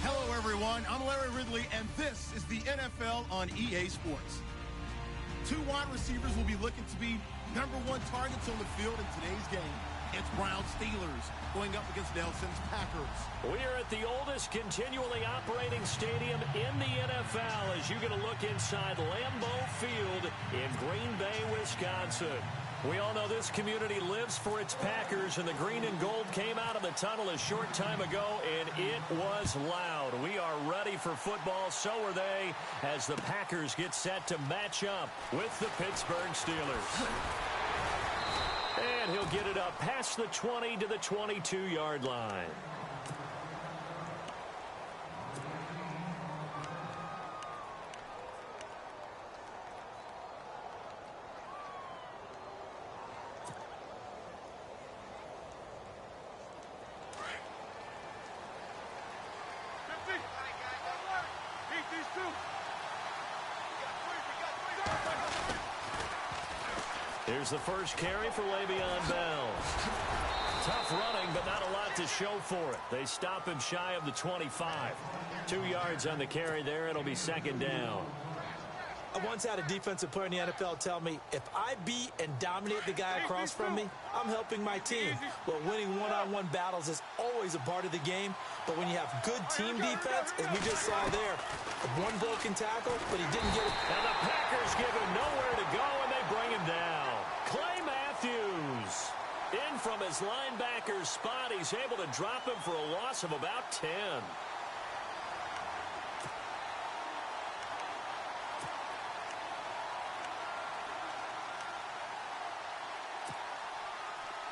Hello, everyone. I'm Larry Ridley, and this is the NFL on EA Sports. Two wide receivers will be looking to be #1 targets on the field in today's game. It's Browns Steelers going up against Nelson's Packers. We are at the oldest continually operating stadium in the NFL as you get a look inside Lambeau Field in Green Bay, Wisconsin. We all know this community lives for its Packers, and the green and gold came out of the tunnel a short time ago, and it was loud. We are ready for football, so are they, as the Packers get set to match up with the Pittsburgh Steelers. And he'll get it up past the 20 to the 22-yard line. Here's the first carry for Le'Veon Bell. Tough running, but not a lot to show for it. They stop him shy of the 25. 2 yards on the carry there. It'll be second down. I once had a defensive player in the NFL tell me, if I beat and dominate the guy across from me, I'm helping my team. Well, winning one-on-one battles is always a part of the game, but when you have good team defense, as we just saw there, one broken tackle, but he didn't get it. And the Packers give him nowhere to go, and they bring him down. Clay Matthews in from his linebacker's spot. He's able to drop him for a loss of about 10.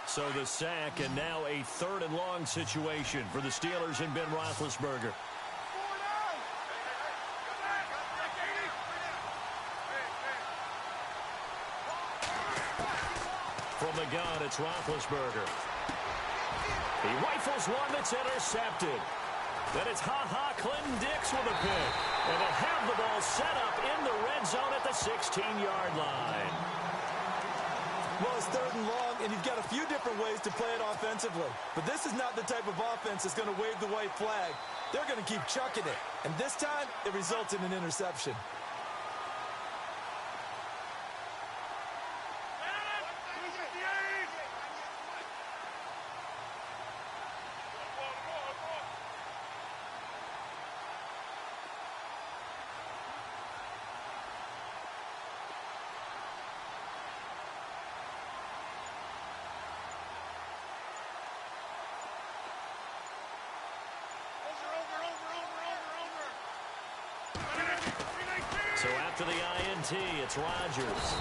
So the sack, and now a 3rd and long situation for the Steelers and Ben Roethlisberger. From the gun, it's Roethlisberger. He rifles one that's intercepted. Then it's Clinton Dix with a pick. And they have the ball set up in the red zone at the 16-yard line. Well, it's 3rd and long, and you've got a few different ways to play it offensively. But this is not the type of offense that's going to wave the white flag. They're going to keep chucking it. And this time, it results in an interception. So after the INT, it's Rodgers.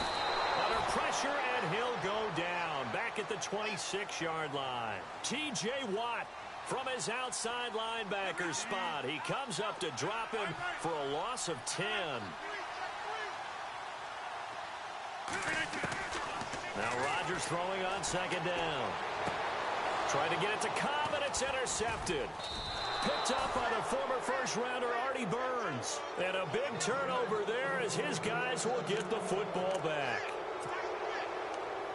Under pressure, and he'll go down. Back at the 26-yard line. T.J. Watt from his outside linebacker spot. He comes up to drop him for a loss of 10. Now Rodgers throwing on 2nd down. Trying to get it to Cobb, and it's intercepted. Picked up by the former first-rounder Artie Burns. And a big turnover there as his guys will get the football back.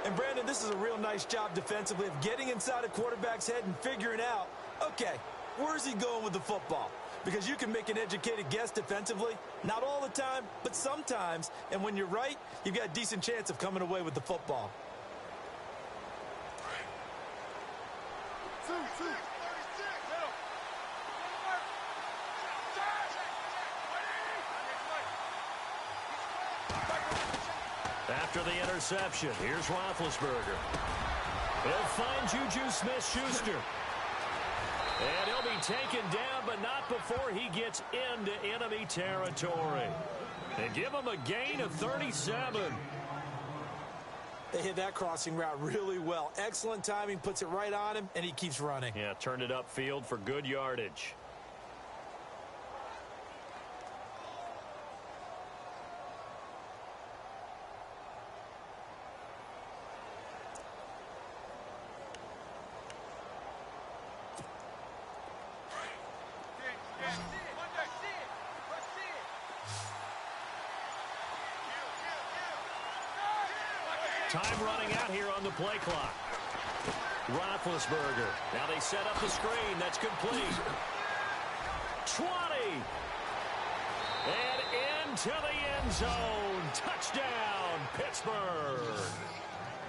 And, Brandon, this is a real nice job defensively of getting inside a quarterback's head and figuring out, okay, where's he going with the football? Because you can make an educated guess defensively. Not all the time, but sometimes. And when you're right, you've got a decent chance of coming away with the football. After the interception, here's Roethlisberger. He'll find Juju Smith-Schuster. And he'll be taken down, but not before he gets into enemy territory. And give him a gain of 37. They hit that crossing route really well. Excellent timing, puts it right on him, and he keeps running. Yeah, turned it upfield for good yardage. Time running out here on the play clock. Roethlisberger. Now they set up the screen. That's complete. 20. And into the end zone. Touchdown, Pittsburgh.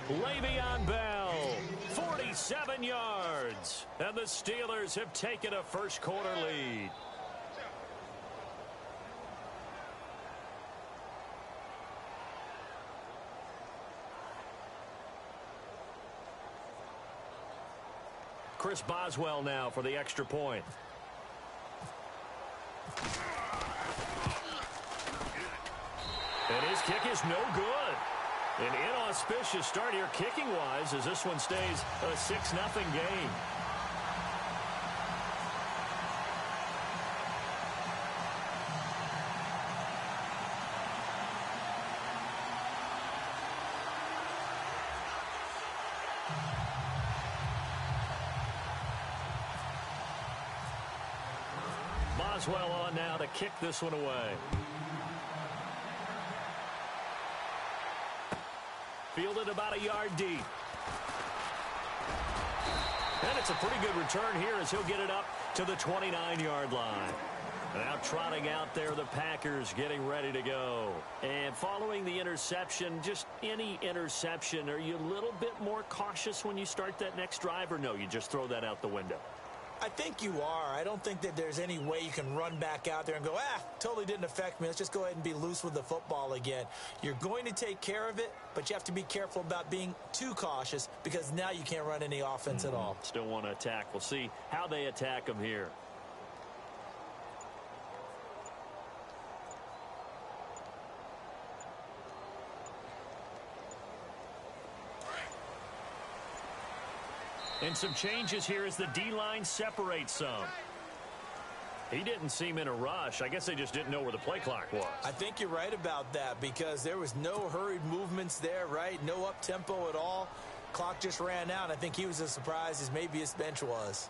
Le'Veon Bell, 47 yards. And the Steelers have taken a first-quarter lead. Chris Boswell now for the extra point. And his kick is no good. An inauspicious start here kicking-wise as this one stays a 6-0 game. Boswell on now to kick this one away. Fielded about a yard deep. And it's a pretty good return here as he'll get it up to the 29-yard line. Now trotting out there, the Packers getting ready to go. And following the interception, just any interception, are you a little bit more cautious when you start that next drive, or no, you just throw that out the window? I think you are. I don't think that there's any way you can run back out there and go, totally didn't affect me. Let's just go ahead and be loose with the football again. You're going to take care of it, but you have to be careful about being too cautious because now you can't run any offense at all. Still want to attack. We'll see how they attack them here. And some changes here as the D-line separates some. He didn't seem in a rush. I guess they just didn't know where the play clock was. I think you're right about that because there was no hurried movements there, right? No up-tempo at all. Clock just ran out. I think he was as surprised as maybe his bench was.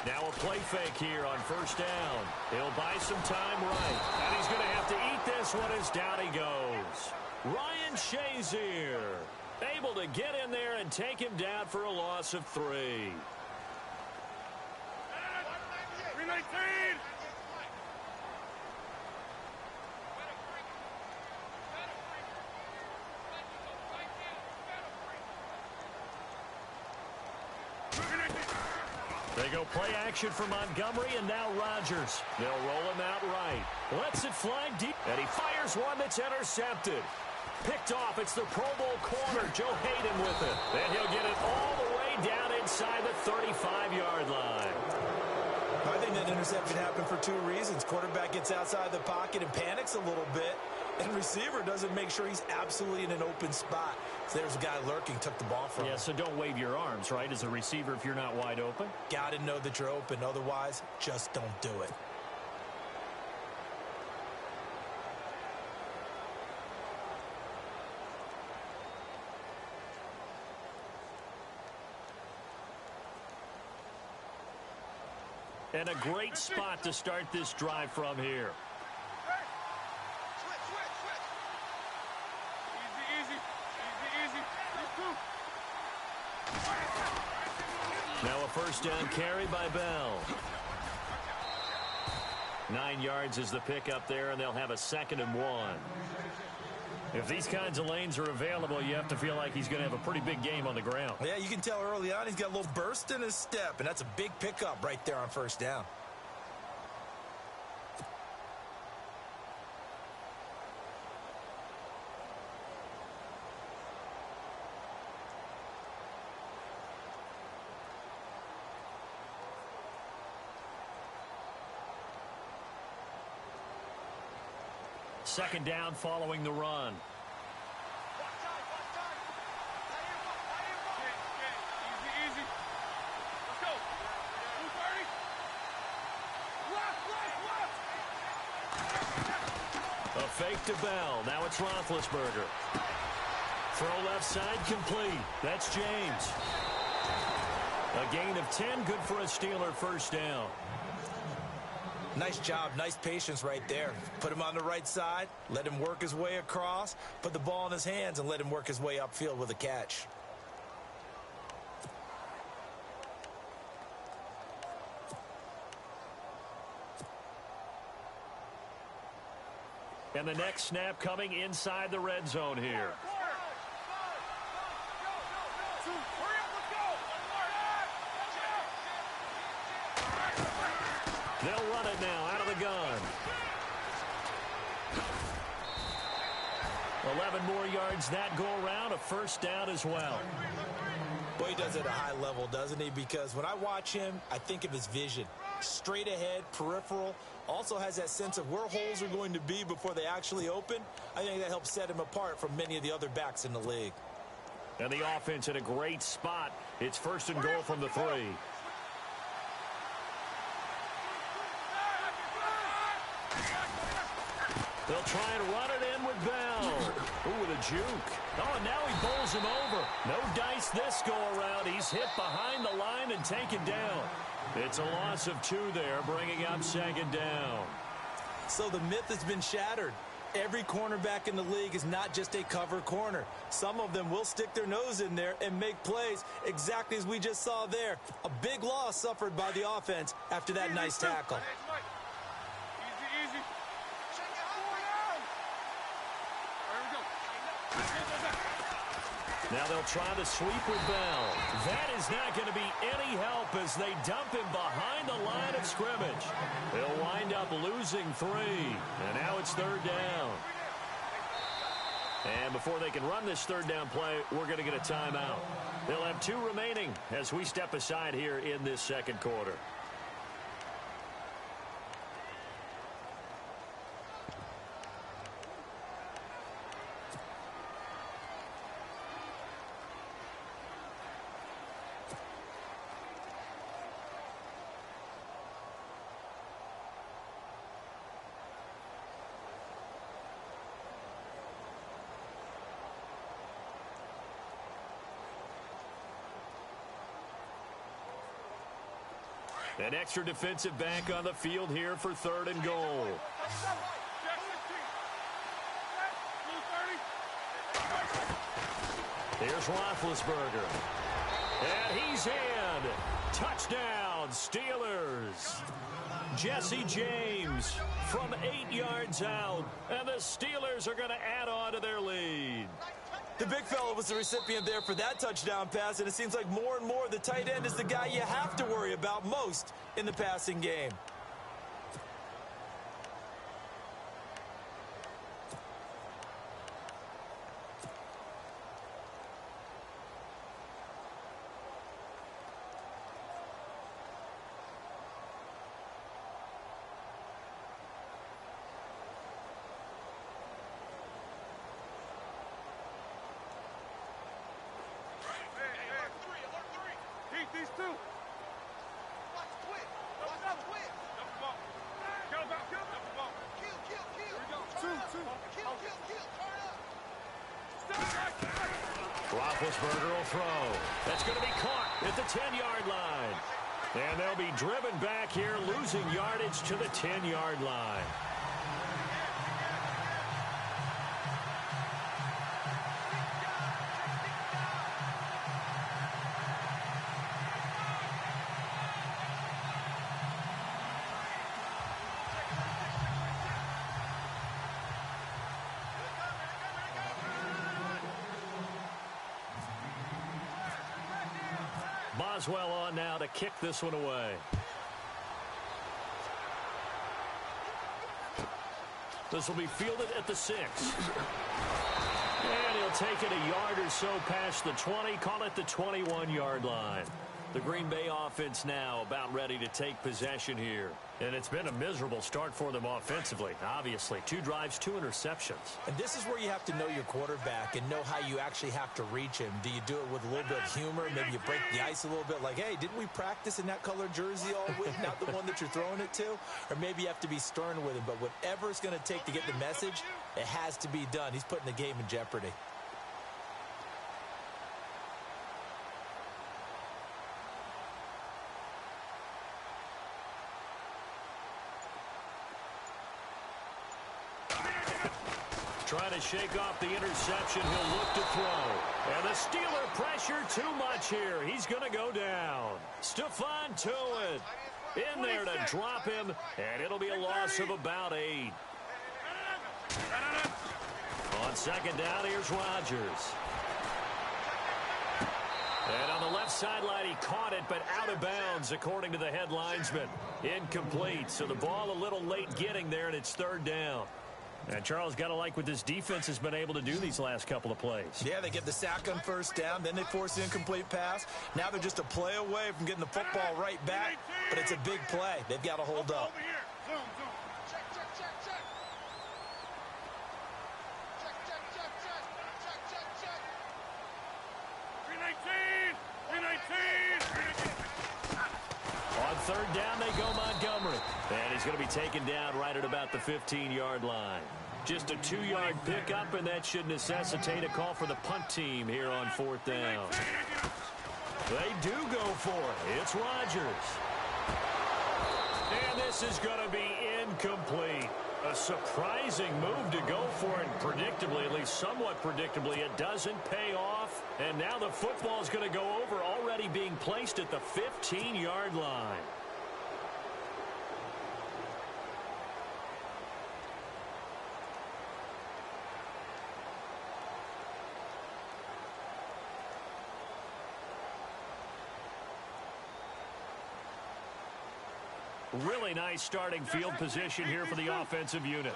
Now a play fake here on first down. He'll buy some time right. And he's going to have to eat this one as down he goes. Ryan Shazier able to get in there and take him down for a loss of 3. 319! They go play action for Montgomery, and now Rodgers. They'll roll him out right. Lets it fly deep, and he fires one that's intercepted. Picked off. It's the Pro Bowl corner, Joe Hayden with it. And he'll get it all the way down inside the 35-yard line. I think that interception happened for 2 reasons. Quarterback gets outside the pocket and panics a little bit, and receiver doesn't make sure he's absolutely in an open spot. So there's a guy lurking, took the ball from him. Yeah, so don't wave your arms, right, as a receiver if you're not wide open. Got to know that you're open. Otherwise, just don't do it. And a great spot to start this drive from here. Now a first down carry by Bell. 9 yards is the pickup there, and they'll have a 2nd and 1. If these kinds of lanes are available, you have to feel like he's going to have a pretty big game on the ground. Yeah, you can tell early on he's got a little burst in his step, and that's a big pickup right there on first down. Second down following the run. fake to Bell. Now it's Roethlisberger. Throw left side complete. That's James. A gain of 10, good for a Steeler first down. Nice job, nice patience right there. Put him on the right side, let him work his way across, put the ball in his hands, and let him work his way upfield with a catch. And the next snap coming inside the red zone here. They'll run it now out of the gun. 11 more yards that go around, a first down as well. Boy, he does it at a high level, doesn't he? Because when I watch him, I think of his vision. Straight ahead, peripheral, also has that sense of where holes are going to be before they actually open. I think that helps set him apart from many of the other backs in the league. And the offense in a great spot. It's first and goal from the 3. They'll try and run it in with Bell. Ooh, with a juke. Oh, and now he bowls him over. No dice this go-around. He's hit behind the line and taken down. It's a loss of 2 there, bringing up second down. So the myth has been shattered. Every cornerback in the league is not just a cover corner. Some of them will stick their nose in there and make plays exactly as we just saw there. A big loss suffered by the offense after that nice tackle. Now they'll try the sweep with Bell. That is not going to be any help as they dump him behind the line of scrimmage. They'll wind up losing 3. And now it's third down. And before they can run this third down play, we're going to get a timeout. They'll have 2 remaining as we step aside here in this second quarter. An extra defensive back on the field here for third and goal. Here's Roethlisberger. And he's in. Touchdown, Steelers. Jesse James from 8 yards out. And the Steelers are going to add on to their lead. The big fella was the recipient there for that touchdown pass, and it seems like more and more the tight end is the guy you have to worry about most in the passing game. These two. Watch quick. Watch out quick. Kill the ball. Kill the ball. Kill. Here we go. Two. Kill. Turn up. Roethlisberger will throw. That's going to be caught at the 10-yard line. And they'll be driven back here, losing yardage to the 10-yard line. Boswell on now to kick this one away. This will be fielded at the 6. And he'll take it a yard or so past the 20, call it the 21-yard line. The Green Bay offense now about ready to take possession here. And it's been a miserable start for them offensively, obviously. 2 drives, 2 interceptions. And this is where you have to know your quarterback and know how you actually have to reach him. Do you do it with a little bit of humor? Maybe you break the ice a little bit like, hey, didn't we practice in that colored jersey all week? Not the one that you're throwing it to? Or maybe you have to be stern with him. But whatever it's going to take to get the message, it has to be done. He's putting the game in jeopardy. Trying to shake off the interception. He'll look to throw. And the Steeler pressure too much here. He's going to go down. Stephon Tuitt in there to drop him, and it'll be a loss of about 8. On second down, here's Rodgers. And on the left sideline, he caught it, but out of bounds, according to the head linesman. Incomplete, so the ball a little late getting there, and it's 3rd down. And Charles, got to like what this defense has been able to do these last couple of plays. Yeah, they get the sack on 1st down, then they force the incomplete pass. Now they're just a play away from getting the football right back, but it's a big play. They've got to hold up. On 3rd down, they go Montgomery. And he's going to be taken down right at about the 15-yard line. Just a 2-yard pickup, and that should necessitate a call for the punt team here on 4th down. They do go for it. It's Rodgers. And this is going to be incomplete. A surprising move to go for it. Predictably, at least somewhat predictably, it doesn't pay off. And now the football is going to go over, already being placed at the 15-yard line. Really nice starting field position here for the offensive unit.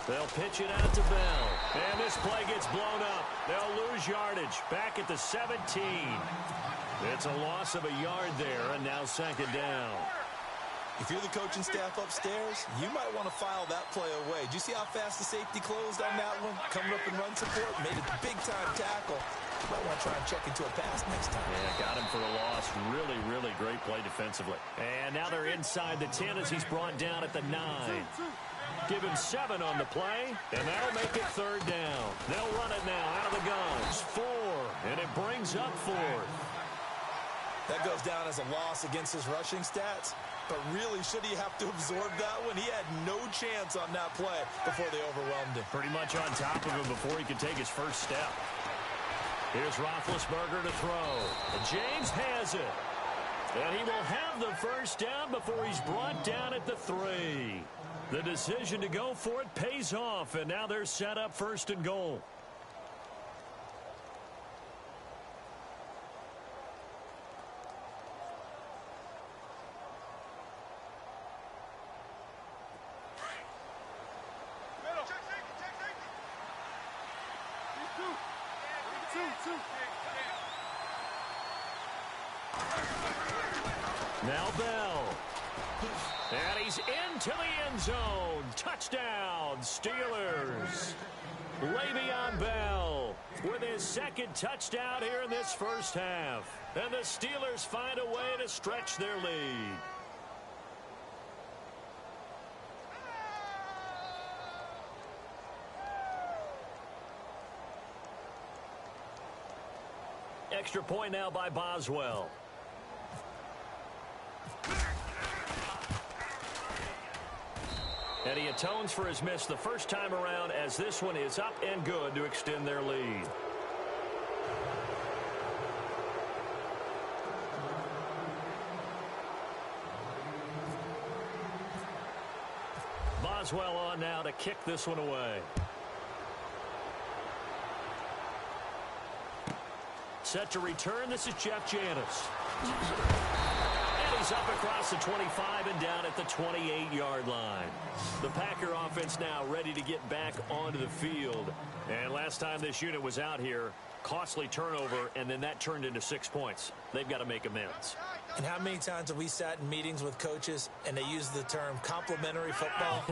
They'll pitch it out to Bell. And this play gets blown up. They'll lose yardage back at the 17. It's a loss of a yard there, and now 2nd down. If you're the coaching staff upstairs, you might want to file that play away. Do you see how fast the safety closed on that one? Coming up in run support, made a big-time tackle. Might want to try and check into a pass next time. Yeah, got him for a loss. Really, really great play defensively. And now they're inside the 10 as he's brought down at the 9. Give him 7 on the play, and that'll make it 3rd down. They'll run it now out of the guns. 4, and it brings up 4th. That goes down as a loss against his rushing stats. But really, should he have to absorb that one? He had no chance on that play before they overwhelmed him. Pretty much on top of him before he could take his first step. Here's Roethlisberger to throw. And James has it. And he will have the first down before he's brought down at the 3. The decision to go for it pays off, and now they're set up 1st and goal. Now Bell. And he's into the end zone. Touchdown, Steelers. Le'Veon Bell with his 2nd touchdown here in this first half. And the Steelers find a way to stretch their lead. Extra point now by Boswell. And he atones for his miss the first time around, as this one is up and good to extend their lead. Boswell on now to kick this one away. Set to return, this is Jeff Janis. And He's up across the 25 and down at the 28-yard line. The Packer offense now ready to get back onto the field. And last time this unit was out here, costly turnover, and then that turned into 6 points. They've got to make amends. And how many times have we sat in meetings with coaches and they use the term complementary football?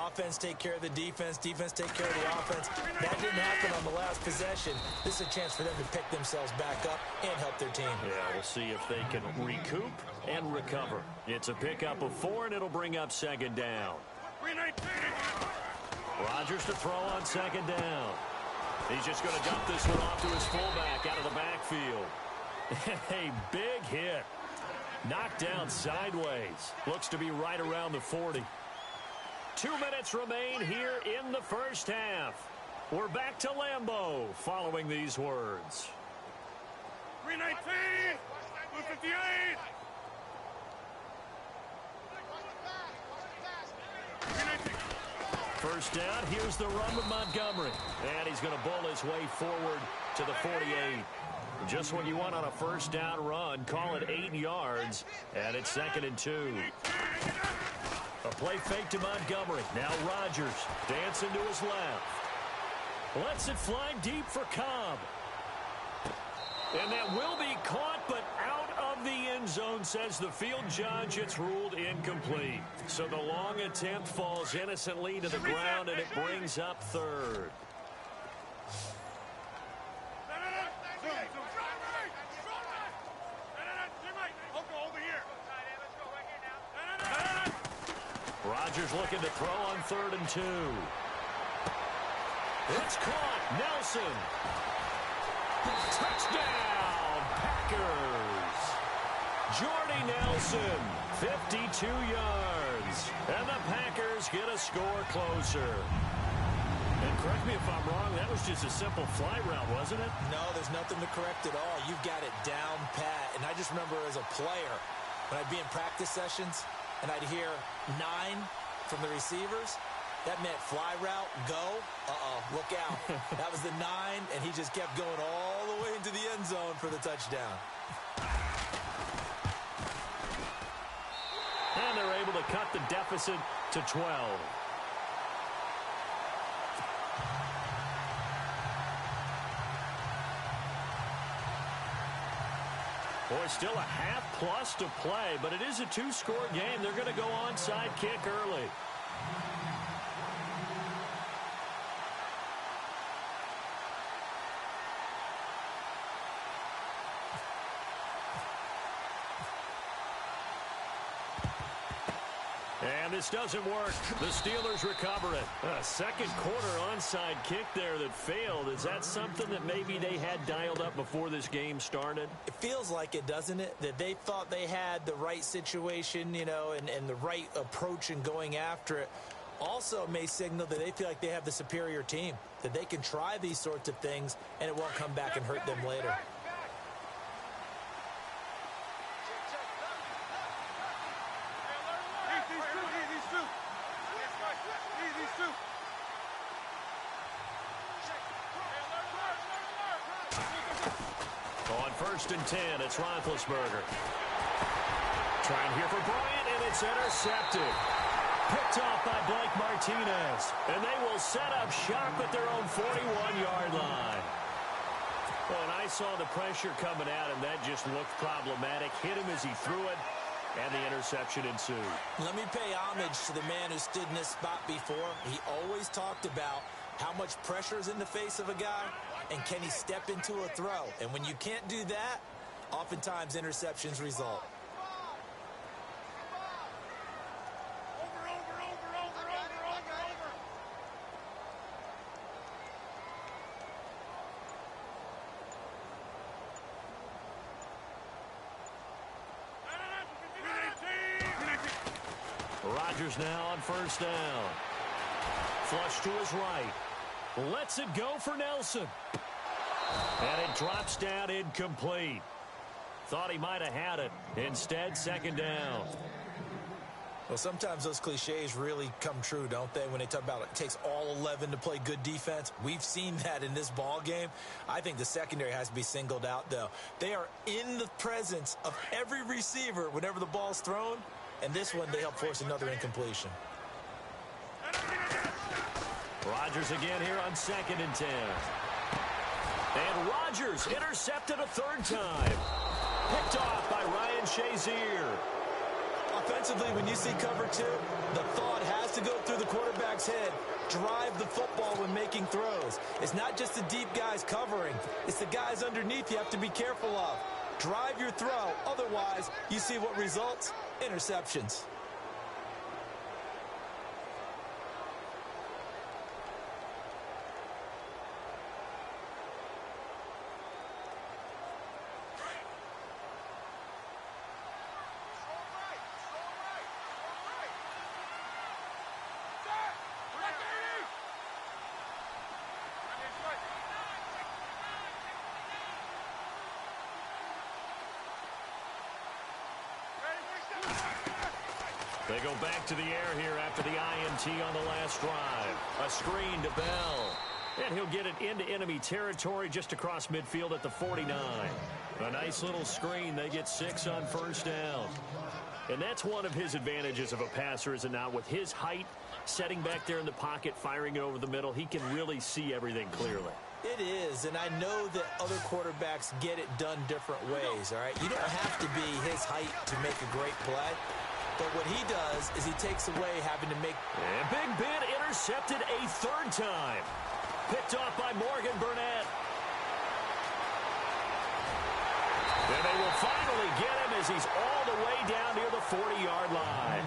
Offense take care of the defense, defense take care of the offense. That didn't happen on the last possession. This is a chance for them to pick themselves back up and help their team. Yeah, we'll see if they can recoup and recover. It's a pickup of 4, and it'll bring up second down. Rodgers to throw on second down. He's just going to dump this one off to his fullback out of the backfield. A big hit. Knocked down sideways. Looks to be right around the 40. 2 minutes remain here in the first half. We're back to Lambeau following these words. 319, 258. First down, here's the run with Montgomery. And he's going to bull his way forward to the 48. Just what you want on a first down run. Call it 8 yards, and it's 2nd and 2. A play fake to Montgomery. Now Rodgers dancing to his left. Lets it fly deep for Cobb. And that will be caught, but out of the end zone, says the field judge. It's ruled incomplete. So the long attempt falls innocently to the ground, and it brings up 3rd. Rodgers looking to throw on 3rd and 2. It's caught. Nelson. Touchdown, Packers. Jordy Nelson, 52 yards. And the Packers get a score closer. And correct me if I'm wrong, that was just a simple fly route, wasn't it? No, there's nothing to correct at all. You've got it down pat. And I just remember as a player, when I'd be in practice sessions, and I'd hear 9 from the receivers, that meant fly route, go, look out. That was the 9, and he just kept going all the way into the end zone for the touchdown. And they're able to cut the deficit to 12. Boy, still a half plus to play, but it is a 2-score game. They're going to go onside kick early. And this doesn't work. The Steelers recover it. A second quarter onside kick there that failed. Is that something that maybe they had dialed up before this game started? It feels like it, doesn't it? That they thought they had the right situation, you know, and the right approach in going after it. Also may signal that they feel like they have the superior team, that they can try these sorts of things and it won't come back and hurt them later. On 1st and 10, it's Roethlisberger. Trying here for Bryant, and it's intercepted. Picked off by Blake Martinez. And they will set up shop at their own 41-yard line. Well, and I saw the pressure coming out, and that just looked problematic. Hit him as he threw it, and the interception ensued. Let me pay homage to the man who stood in this spot before. He always talked about how much pressure is in the face of a guy, and can he step into a throw? And when you can't do that, oftentimes interceptions result. Rodgers now on 1st down. Flush to his right. Lets it go for Nelson. And it drops down incomplete. Thought he might have had it. Instead, 2nd down. Well, sometimes those cliches really come true, don't they? When they talk about it takes all 11 to play good defense. We've seen that in this ball game. I think the secondary has to be singled out, though. They are in the presence of every receiver whenever the ball's thrown, and this one they help force another incompletion. Rodgers again here on 2nd and 10. And Rodgers intercepted a third time. Picked off by Ryan Shazier. Offensively, when you see cover 2, the thought has to go through the quarterback's head. Drive the football when making throws. It's not just the deep guys covering. It's the guys underneath you have to be careful of. Drive your throw. Otherwise, you see what results? Interceptions. They go back to the air here after the INT on the last drive. A screen to Bell. And he'll get it into enemy territory just across midfield at the 49. A nice little screen. They get 6 on first down. And that's one of his advantages of a passer, is it not? With his height, setting back there in the pocket, firing it over the middle, he can really see everything clearly. It is, and I know that other quarterbacks get it done different ways, all right? You don't have to be his height to make a great play. But what he does is he takes away having to make... And Big Ben intercepted a third time. Picked off by Morgan Burnett. And they will finally get him as he's all the way down near the 40-yard line.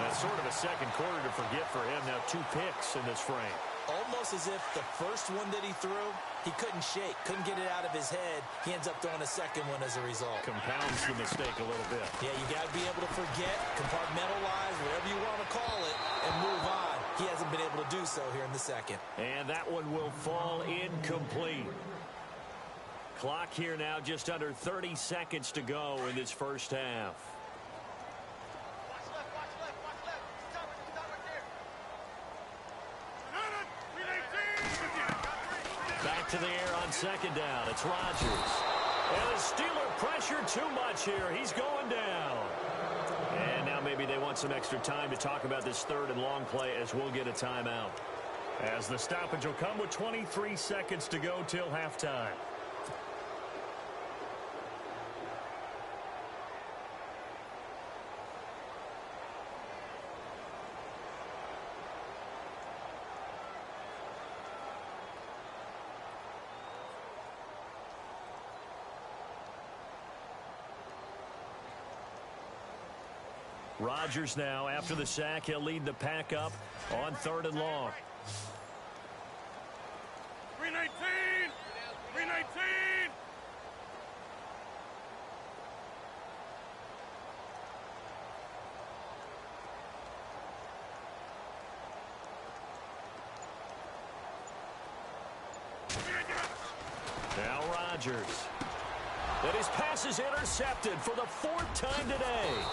That's sort of a second quarter to forget for him. Now 2 picks in this frame. Almost as if the first one that he threw, he couldn't shake, couldn't get it out of his head. He ends up throwing a second one as a result. Compounds the mistake a little bit. Yeah, you got to be able to forget, compartmentalize, whatever you want to call it, and move on. He hasn't been able to do so here in the second. And that one will fall incomplete. Clock here now just under 30 seconds to go in this first half. Back to the air on second down. It's Rodgers. And the Steeler pressure too much here. He's going down. And now maybe they want some extra time to talk about this third and long play, as we'll get a timeout. As the stoppage will come with 23 seconds to go till halftime. Rodgers now, after the sack, he'll lead the pack up on 3rd and long. 319! 319! Now Rodgers. But his pass is intercepted for the 4th time today.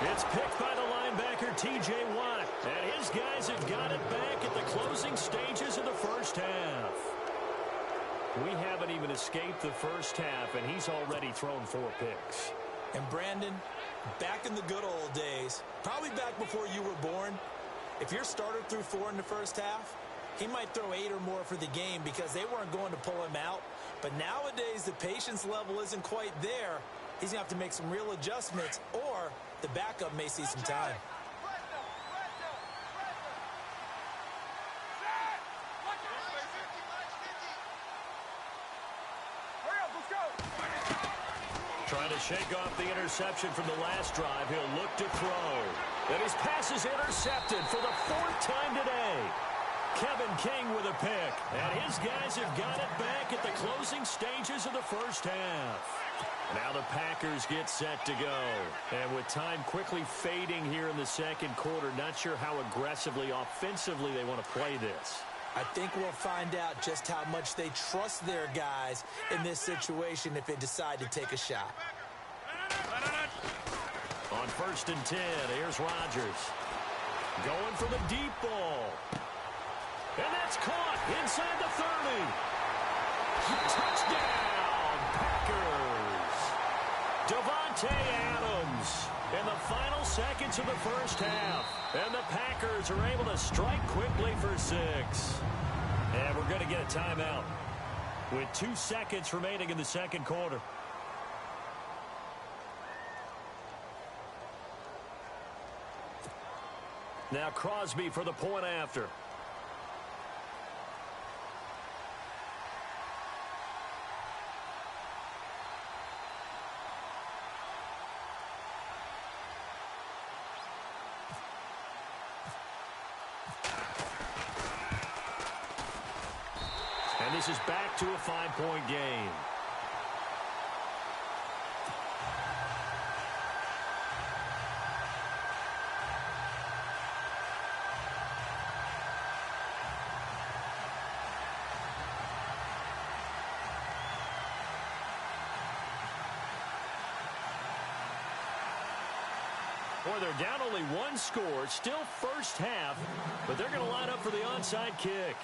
It's picked by the linebacker, T.J. Watt. And his guys have got it back at the closing stages of the first half. We haven't even escaped the first half, and he's already thrown 4 picks. And Brandon, back in the good old days, probably back before you were born, if your starter threw 4 in the first half, he might throw 8 or more for the game because they weren't going to pull him out. But nowadays, the patience level isn't quite there. He's going to have to make some real adjustments, or the backup may see some time. Trying to shake off the interception from the last drive. He'll look to throw. And his pass is intercepted for the 4th time today. Kevin King with a pick. And his guys have got it back at the closing stages of the first half. Now the Packers get set to go. And with time quickly fading here in the second quarter, not sure how aggressively, offensively they want to play this. I think we'll find out just how much they trust their guys in this situation if they decide to take a shot. On On 1st and 10, here's Rodgers. Going for the deep ball. And that's caught inside the 30. Touchdown, Packers. Davante Adams in the final seconds of the first half. And the Packers are able to strike quickly for 6. And we're going to get a timeout with 2 seconds remaining in the second quarter. Now Crosby for the point after. And this is back to a 5-point game. Boy, they're down only 1 score, still first half, but they're going to line up for the onside kick.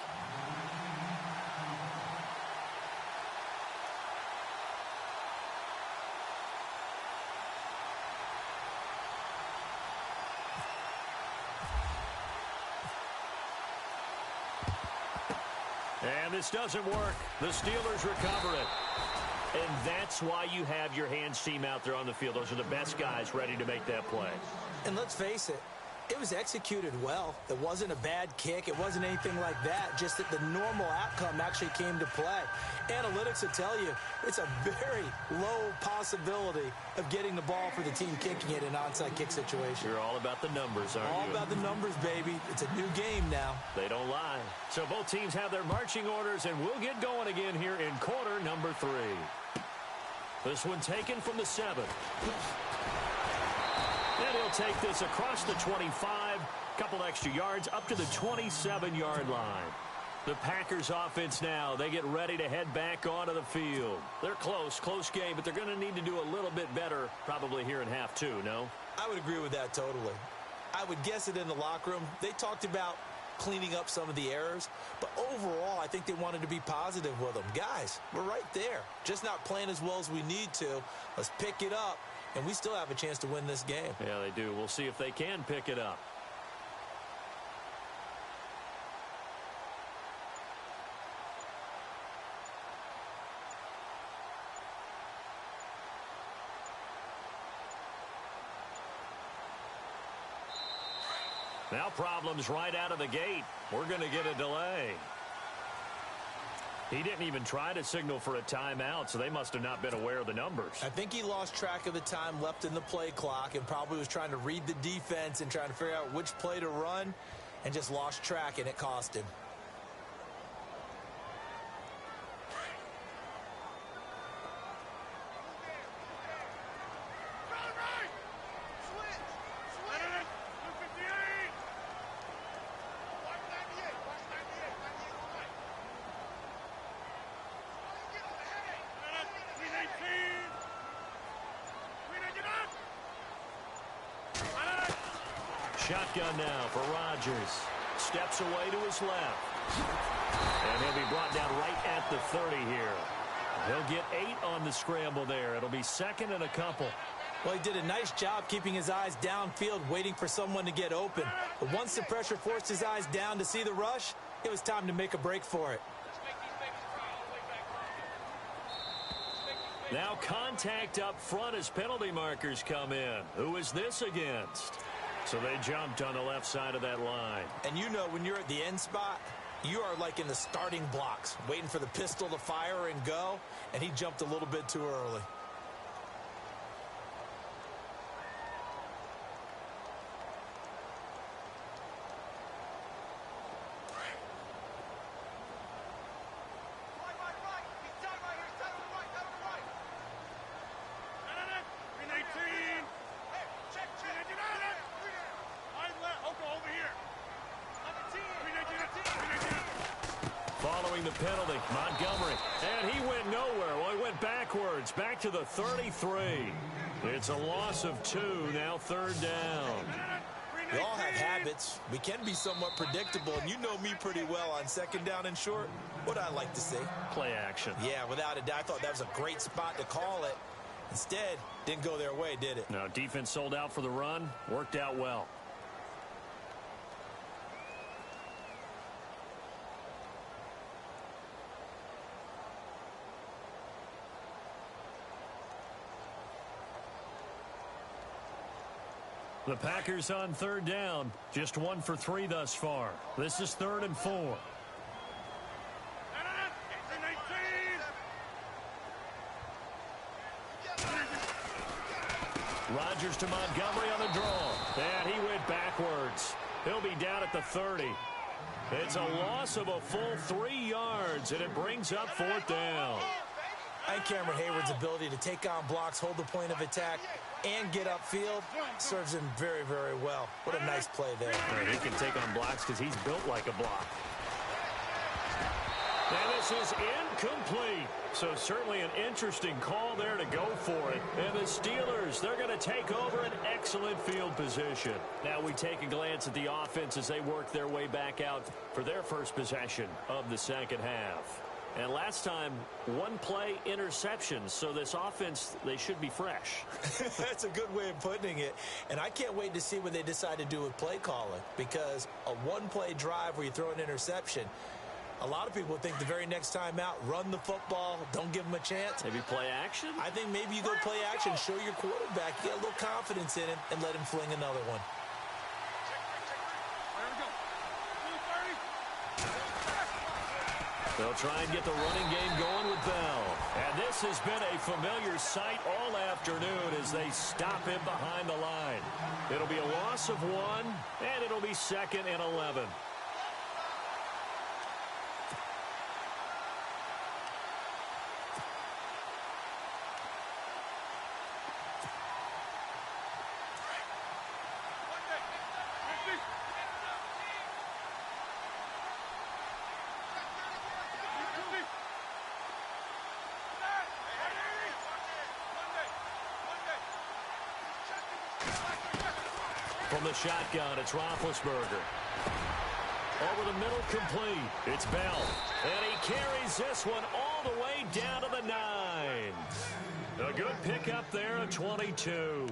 And this doesn't work. The Steelers recover it. And that's why you have your hands team out there on the field. Those are the best guys ready to make that play. And let's face it, it was executed well. It wasn't a bad kick. It wasn't anything like that. Just that the normal outcome actually came to play. Analytics will tell you it's a very low possibility of getting the ball for the team kicking it in an onside kick situation. You're all about the numbers, aren't you? All about the numbers, baby. It's a new game now. They don't lie. So both teams have their marching orders, and we'll get going again here in quarter number 3. This one taken from the 7. And he'll take this across the 25, couple extra yards, up to the 27-yard line. The Packers offense now, they get ready to head back onto the field. They're close game, but they're going to need to do a little bit better probably here in half 2, no? I would agree with that totally. I would guess it in the locker room. They talked about cleaning up some of the errors, but overall, I think they wanted to be positive with them. Guys, we're right there. Just not playing as well as we need to. Let's pick it up, and we still have a chance to win this game. Yeah, they do. We'll see if they can pick it up. Now problems right out of the gate. We're going to get a delay. He didn't even try to signal for a timeout, so they must have not been aware of the numbers. I think he lost track of the time left in the play clock and probably was trying to read the defense and trying to figure out which play to run and just lost track, and it cost him. Shotgun now for Rodgers. Steps away to his left. And he'll be brought down right at the 30 here. He'll get 8 on the scramble there. It'll be second and a couple. Well, he did a nice job keeping his eyes downfield, waiting for someone to get open. But once the pressure forced his eyes down to see the rush, it was time to make a break for it. Now contact up front as penalty markers come in. Who is this against? So they jumped on the left side of that line. And you know when you're at the end spot, you are like in the starting blocks, waiting for the pistol to fire and go, and he jumped a little bit too early. Following the penalty, Montgomery. And he went nowhere. Well, he went backwards, back to the 33. It's a loss of 2, now 3rd down. We all have habits. We can be somewhat predictable, and you know me pretty well on 2nd down and short. What I like to see? Play action. Yeah, without a doubt. I thought that was a great spot to call it. Instead, didn't go their way, did it? No, defense sold out for the run. Worked out well. The Packers on 3rd down. Just 1 for 3 thus far. This is 3rd and 4. Rodgers to Montgomery on the draw. And he went backwards. He'll be down at the 30. It's a loss of a full 3 yards, and it brings up 4th down. I think Cameron Hayward's ability to take on blocks, hold the point of attack, and get upfield serves him very, very well. What a nice play there. He can take on blocks because he's built like a block. And this is incomplete. So certainly an interesting call there to go for it. And the Steelers, they're going to take over an excellent field position. Now we take a glance at the offense as they work their way back out for their first possession of the 2nd half. And last time, 1 play interceptions. So this offense, they should be fresh. That's a good way of putting it. And I can't wait to see what they decide to do with play calling. Because a 1-play drive where you throw an interception, a lot of people think the very next time out, run the football, don't give them a chance. Maybe play action? I think maybe you go play action, show your quarterback, get a little confidence in him, and let him fling another one. They'll try and get the running game going with Bell. And this has been a familiar sight all afternoon as they stop him behind the line. It'll be a loss of 1, and it'll be 2nd and 11. From the shotgun, it's Roethlisberger. Over the middle, complete. It's Bell. And he carries this one all the way down to the 9. A good pickup there at 22.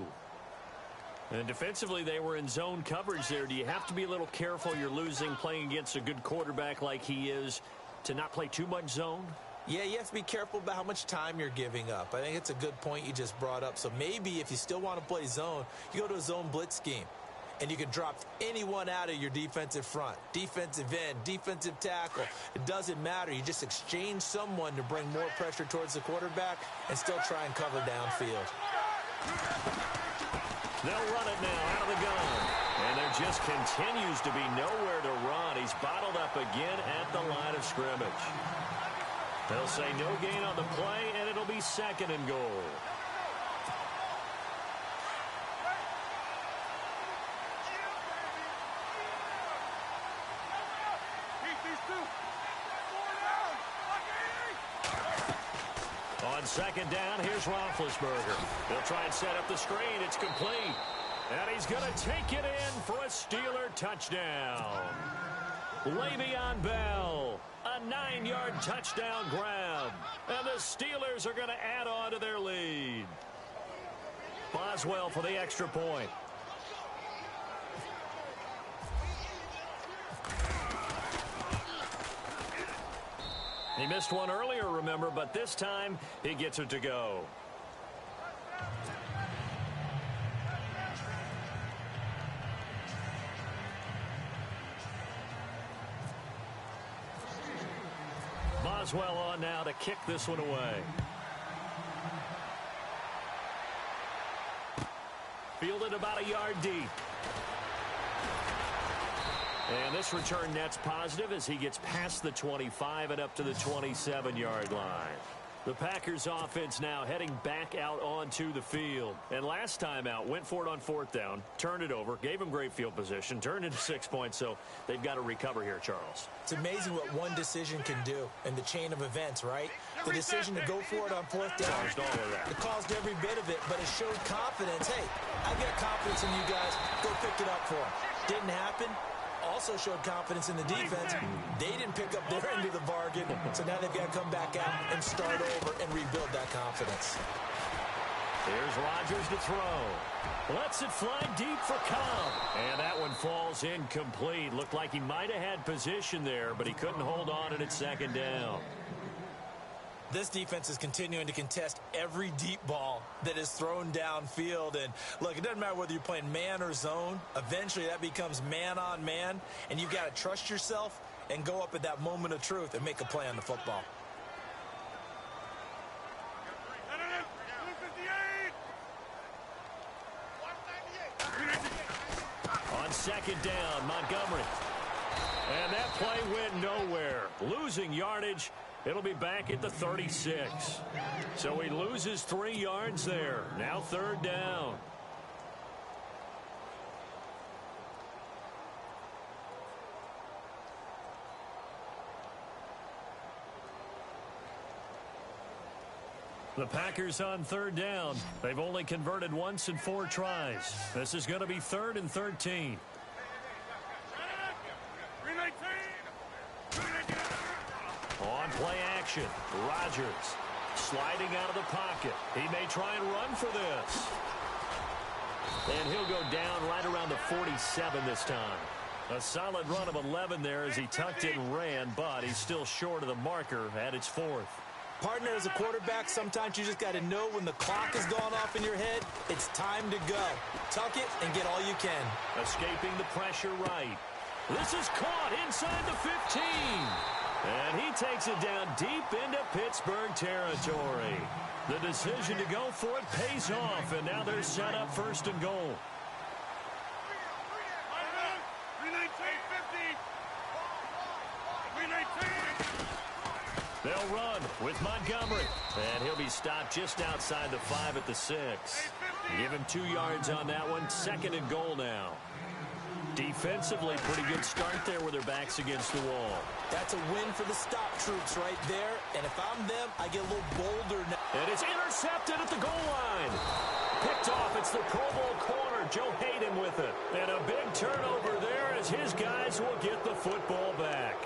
And defensively, they were in zone coverage there. Do you have to be a little careful? You're losing playing against a good quarterback like he is to not play too much zone? Yeah, you have to be careful about how much time you're giving up. I think it's a good point you just brought up. So maybe if you still want to play zone, you go to a zone blitz scheme. And you can drop anyone out of your defensive front. Defensive end, defensive tackle. It doesn't matter. You just exchange someone to bring more pressure towards the quarterback and still try and cover downfield. They'll run it now out of the gun. And there just continues to be nowhere to run. He's bottled up again at the line of scrimmage. They'll say no gain on the play, and it'll be 2nd and goal. On 2nd down, here's Roethlisberger. They'll try and set up the screen. It's complete. And he's going to take it in for a Steeler touchdown. Le'Veon Bell, a 9-yard touchdown grab. And the Steelers are going to add on to their lead. Boswell for the extra point. He missed one earlier, remember, but this time he gets it to go. Boswell on now to kick this one away. Fielded about a yard deep. And this return net's positive as he gets past the 25 and up to the 27-yard line. The Packers offense now heading back out onto the field. And last time out, went for it on 4th down, turned it over, gave them great field position, turned into 6 points, so they've got to recover here, Charles. It's amazing what one decision can do in the chain of events, right? The decision to go for it on 4th down. Caused all of that. It caused every bit of it, but it showed confidence. Hey, I've got confidence in you guys. Go pick it up for them. Didn't happen. Also showed confidence in the defense. They didn't pick up their end of the bargain, so now they've got to come back out and start over and rebuild that confidence. Here's Rodgers to throw. Lets it fly deep for Cobb. And that one falls incomplete. Looked like he might have had position there, but he couldn't hold on at 2nd down. This defense is continuing to contest every deep ball that is thrown downfield. And, look, it doesn't matter whether you're playing man or zone. Eventually, that becomes man-on-man, and you've got to trust yourself and go up at that moment of truth and make a play on the football. On 2nd down, Montgomery. And that play went nowhere. Losing yardage. It'll be back at the 36. So he loses 3 yards there. Now 3rd down. The Packers on 3rd down. They've only converted once in 4 tries. This is going to be 3rd and 13. On play action, Rodgers sliding out of the pocket. He may try and run for this. And he'll go down right around the 47 this time. A solid run of 11 there as he tucked it and ran, but he's still short of the marker at its 4th. Partner, as a quarterback, sometimes you just got to know when the clock has gone off in your head, it's time to go. Tuck it and get all you can. Escaping the pressure right. This is caught inside the 15. And he takes it down deep into Pittsburgh territory. The decision to go for it pays off, and now they're set up 1st and goal. They'll run with Montgomery. And he'll be stopped just outside the 5 at the 6. Give him 2 yards on that one. 2nd and goal now. Defensively, pretty good start there with their backs against the wall. That's a win for the stop troops right there. And if I'm them, I get a little bolder now. And it's intercepted at the goal line. Picked off. It's the Pro Bowl corner. Joe Hayden with it. And a big turnover there as his guys will get the football back.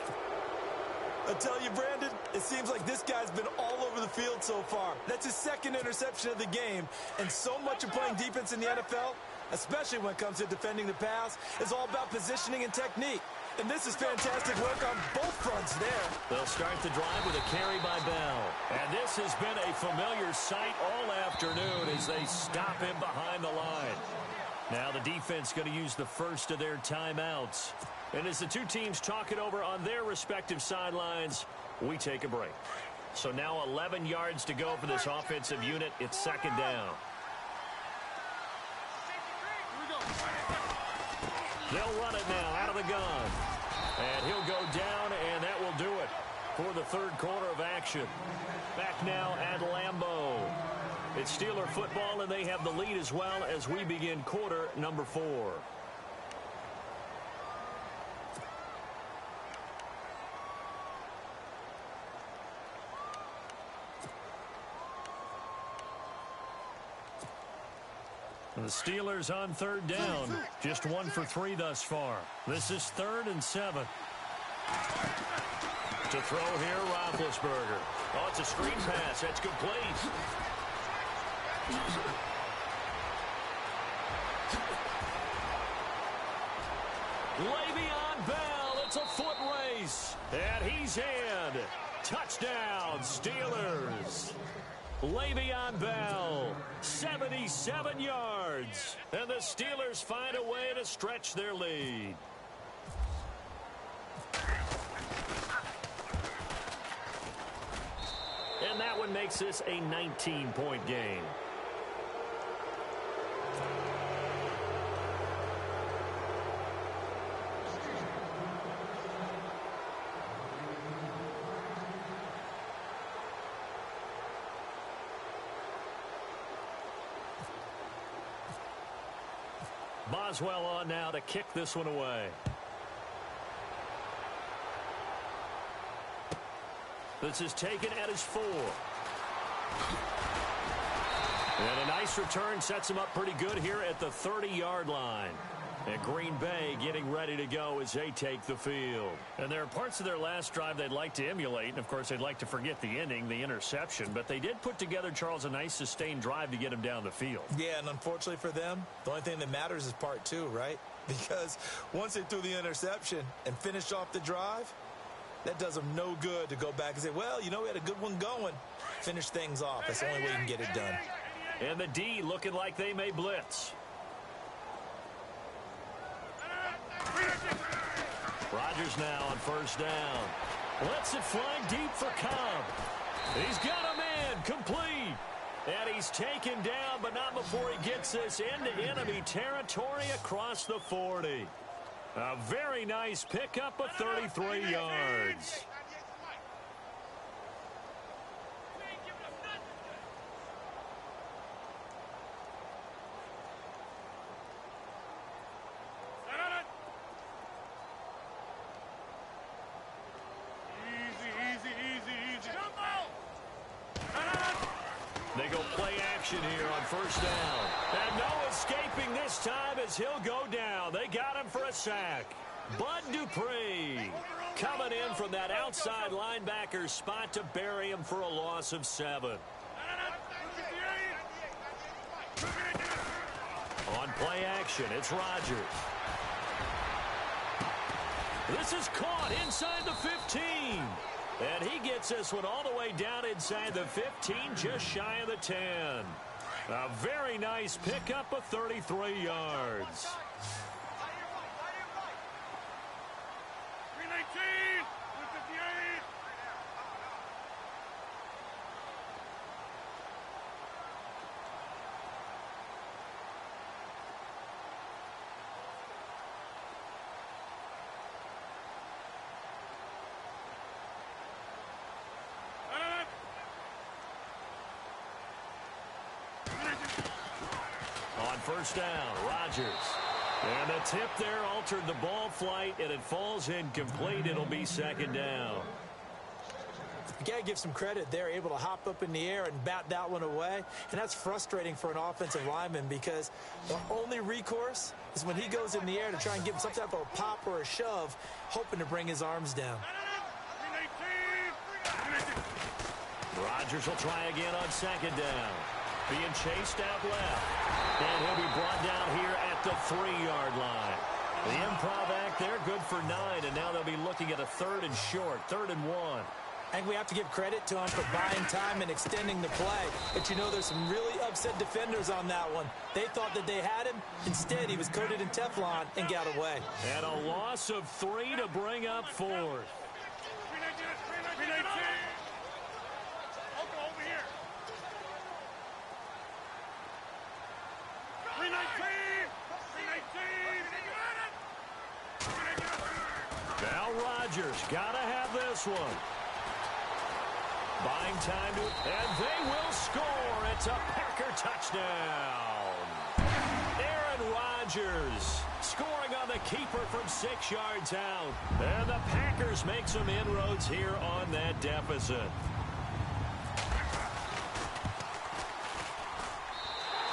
I tell you, Brandon, it seems like this guy's been all over the field so far. That's his 2nd interception of the game. And so much of playing defense in the NFL, especially when it comes to defending the pass, is all about positioning and technique. And this is fantastic work on both fronts there. They'll start the drive with a carry by Bell. And this has been a familiar sight all afternoon as they stop him behind the line. Now the defense going to use the first of their timeouts. And as the 2 teams talk it over on their respective sidelines, we take a break. So now 11 yards to go for this offensive unit. It's 2nd down. They'll run it now out of the gun. And he'll go down, and that will do it for the 3rd quarter of action. Back now at Lambeau. It's Steeler football, and they have the lead as well as we begin quarter number 4. The Steelers on 3rd down. Just 1 for 3 thus far. This is 3rd and 7. To throw here, Roethlisberger. Oh, it's a screen pass. That's complete. Le'Veon Bell. It's a foot race. And he's in. Touchdown, Steelers. Le'Veon Bell, 77 yards. And the Steelers find a way to stretch their lead. And that one makes this a 19-point game. Boswell on now to kick this one away. This is taken at his 4. And a nice return sets him up pretty good here at the 30-yard line. And Green Bay getting ready to go as they take the field. And there are parts of their last drive they'd like to emulate. And, of course, they'd like to forget the ending, the interception. But they did put together, Charles, a nice sustained drive to get him down the field. Yeah, and unfortunately for them, the only thing that matters is part 2, right? Because once they threw the interception and finished off the drive, that does them no good to go back and say, well, you know, we had a good one going. Finish things off. That's the only way you can get it done. And the D looking like they may blitz. Rodgers now on first down. Lets it fly deep for Cobb. He's got him in, complete. And he's taken down, but not before he gets this into enemy territory across the 40. A very nice pickup of 33 yards. They go play action here on first down. And no escaping this time as he'll go down. They got him for a sack. Bud Dupree coming in from that outside linebacker spot to bury him for a loss of 7. On play action, it's Rodgers. This is caught inside the 15. And he gets this one all the way down inside the 15, just shy of the 10. A very nice pickup of 33 yards. 319, 158. On first down, Rodgers. And the tip there altered the ball flight, and it falls incomplete. It'll be second down. You got to give some credit. They're able to hop up in the air and bat that one away. And that's frustrating for an offensive lineman because the only recourse is when he goes in the air to try and give him some type of a pop or a shove, hoping to bring his arms down. Rodgers will try again on second down. Being chased out left. And he'll be brought down here at the 3-yard line. The improv act there, good for 9. And now they'll be looking at a 3rd and short, 3rd and 1. I think we have to give credit to him for buying time and extending the play. But, you know, there's some really upset defenders on that one. They thought that they had him. Instead, he was coated in Teflon and got away. And a loss of 3 to bring up 4th. Now Rodgers got to have this one. Buying time and they will score. It's a Packer touchdown. Aaron Rodgers scoring on the keeper from 6 yards out. And the Packers make some inroads here on that deficit.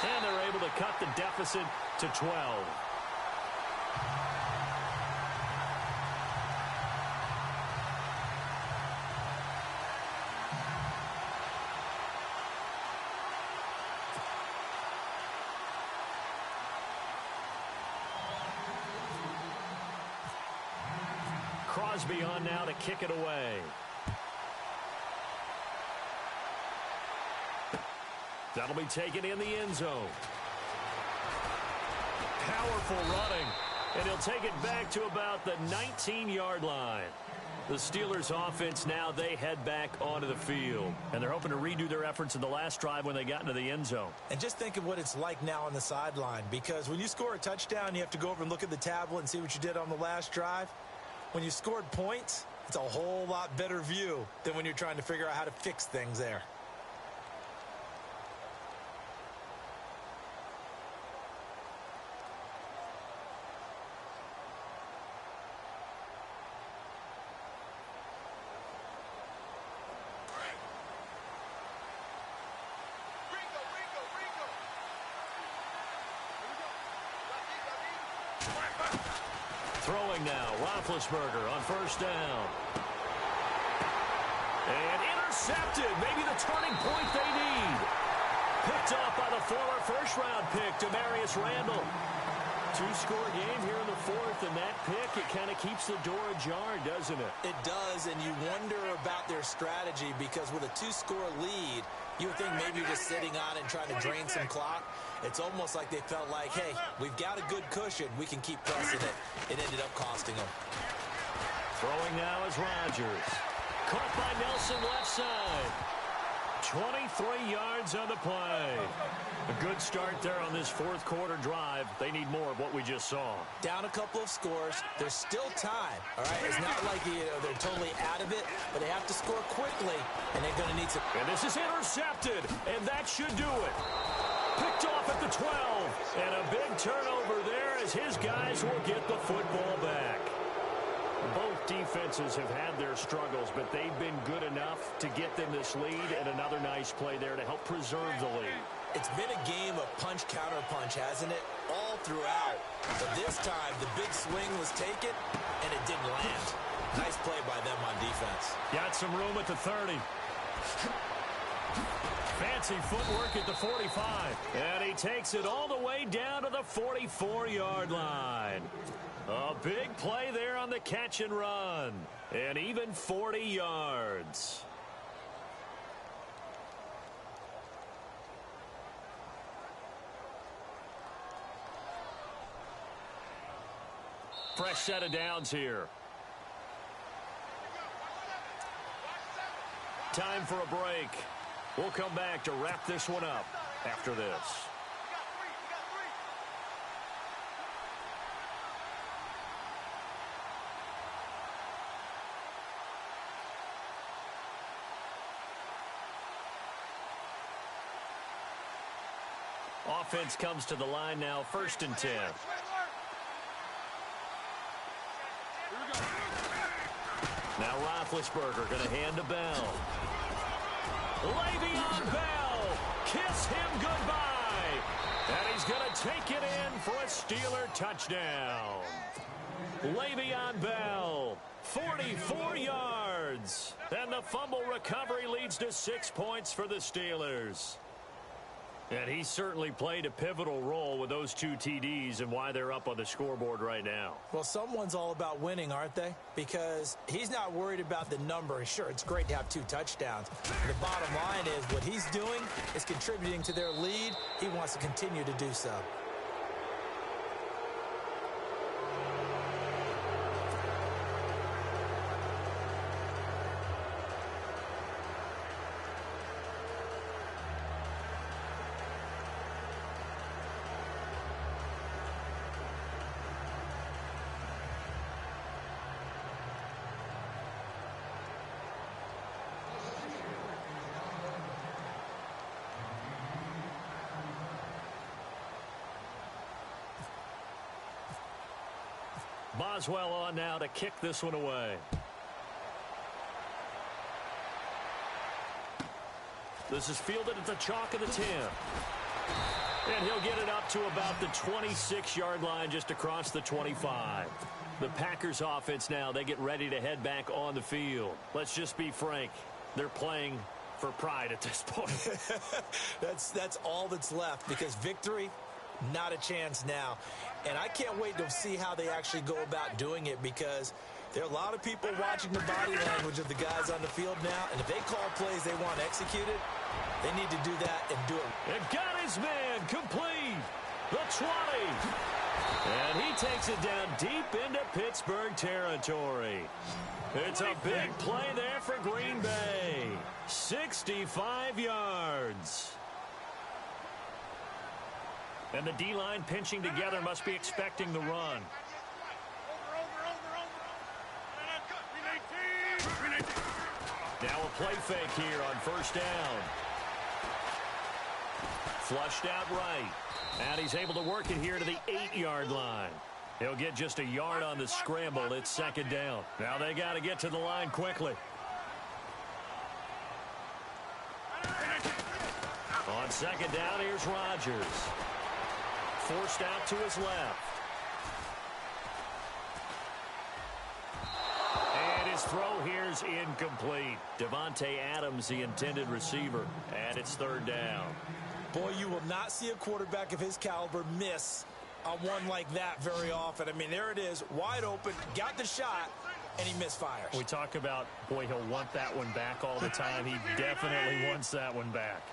And they're able to cut the deficit to 12. Crosby on now to kick it away. That'll be taken in the end zone. Powerful running. And he'll take it back to about the 19-yard line. The Steelers offense now, they head back onto the field. And they're hoping to redo their efforts in the last drive when they got into the end zone. And just think of what it's like now on the sideline. Because when you score a touchdown, you have to go over and look at the tablet and see what you did on the last drive. When you scored points, it's a whole lot better view than when you're trying to figure out how to fix things there. throwing now. Roethlisberger on first down. And intercepted. Maybe the turning point they need. Picked off by the former first-round pick, Demarius Randall. Two-score game here in the fourth, and that pick, it kind of keeps the door ajar, doesn't it? It does, and you wonder about their strategy because with a two-score lead, you would think maybe you're just sitting on it and trying to drain some clock. It's almost like they felt like, hey, we've got a good cushion. We can keep pressing it. It ended up costing them. Throwing now is Rodgers. Caught by Nelson left side. 23 yards on the play. A good start there on this fourth quarter drive. They need more of what we just saw. Down a couple of scores. There's still time. All right, it's not like they're totally out of it, but they have to score quickly, and they're going to need some. And this is intercepted, and that should do it. Picked off at the 12, and a big turnover there as his guys will get the football back. Both defenses have had their struggles, but they've been good enough to get them this lead, and another nice play there to help preserve the lead. It's been a game of punch-counter-punch, hasn't it? All throughout. But this time, the big swing was taken, and it didn't land. Nice play by them on defense. Got some room at the 30. Fancy footwork at the 45. And he takes it all the way down to the 44-yard line. A big play there on the catch and run. And even 40 yards. Fresh set of downs here. Time for a break. We'll come back to wrap this one up after this. Offense comes to the line now, 1st and 10. Now Roethlisberger going to hand to Bell. Le'Veon Bell, kiss him goodbye. And he's going to take it in for a Steeler touchdown. Le'Veon Bell, 44 yards. And the fumble recovery leads to 6 points for the Steelers. And he certainly played a pivotal role with those 2 TDs and why they're up on the scoreboard right now. Well, someone's all about winning, aren't they? Because he's not worried about the number. Sure, it's great to have 2 touchdowns. The bottom line is what he's doing is contributing to their lead. He wants to continue to do so. Boswell on now to kick this one away. This is fielded at the chalk of the 10. And he'll get it up to about the 26-yard line, just across the 25. The Packers offense now, they get ready to head back on the field. Let's just be frank. They're playing for pride at this point. That's all that's left, because victory, not a chance now. And I can't wait to see how they actually go about doing it, because there are a lot of people watching the body language of the guys on the field now. And if they call plays they want executed, they need to do that and do it. And got his man complete. The 20. And he takes it down deep into Pittsburgh territory. It's a big play there for Green Bay. 65 yards. And the D-line pinching together, must be expecting the run. Now a play fake here on first down. Flushed out right. And he's able to work it here to the 8-yard line. He'll get just a yard on the scramble. It's 2nd down. Now they got to get to the line quickly. On 2nd down, here's Rodgers. Forced out to his left. his throw here's incomplete. Devontae Adams, the intended receiver, and it's third down. Boy, you will not see a quarterback of his caliber miss a one like that very often. I mean, there it is, wide open, got the shot, and he misfires. We talk about, boy, he'll want that one back all the time. He definitely wants that one back.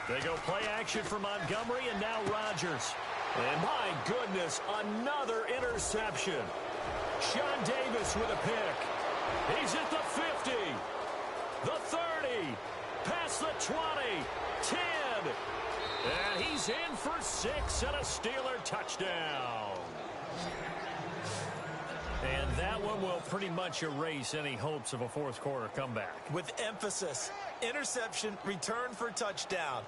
They go play action for Montgomery, and now Rodgers. And my goodness, another interception. Sean Davis with a pick. He's at the 50, the 30, past the 20, 10. And he's in for 6 and a Steeler touchdown. And that one will pretty much erase any hopes of a fourth quarter comeback. With emphasis, interception, return for touchdown.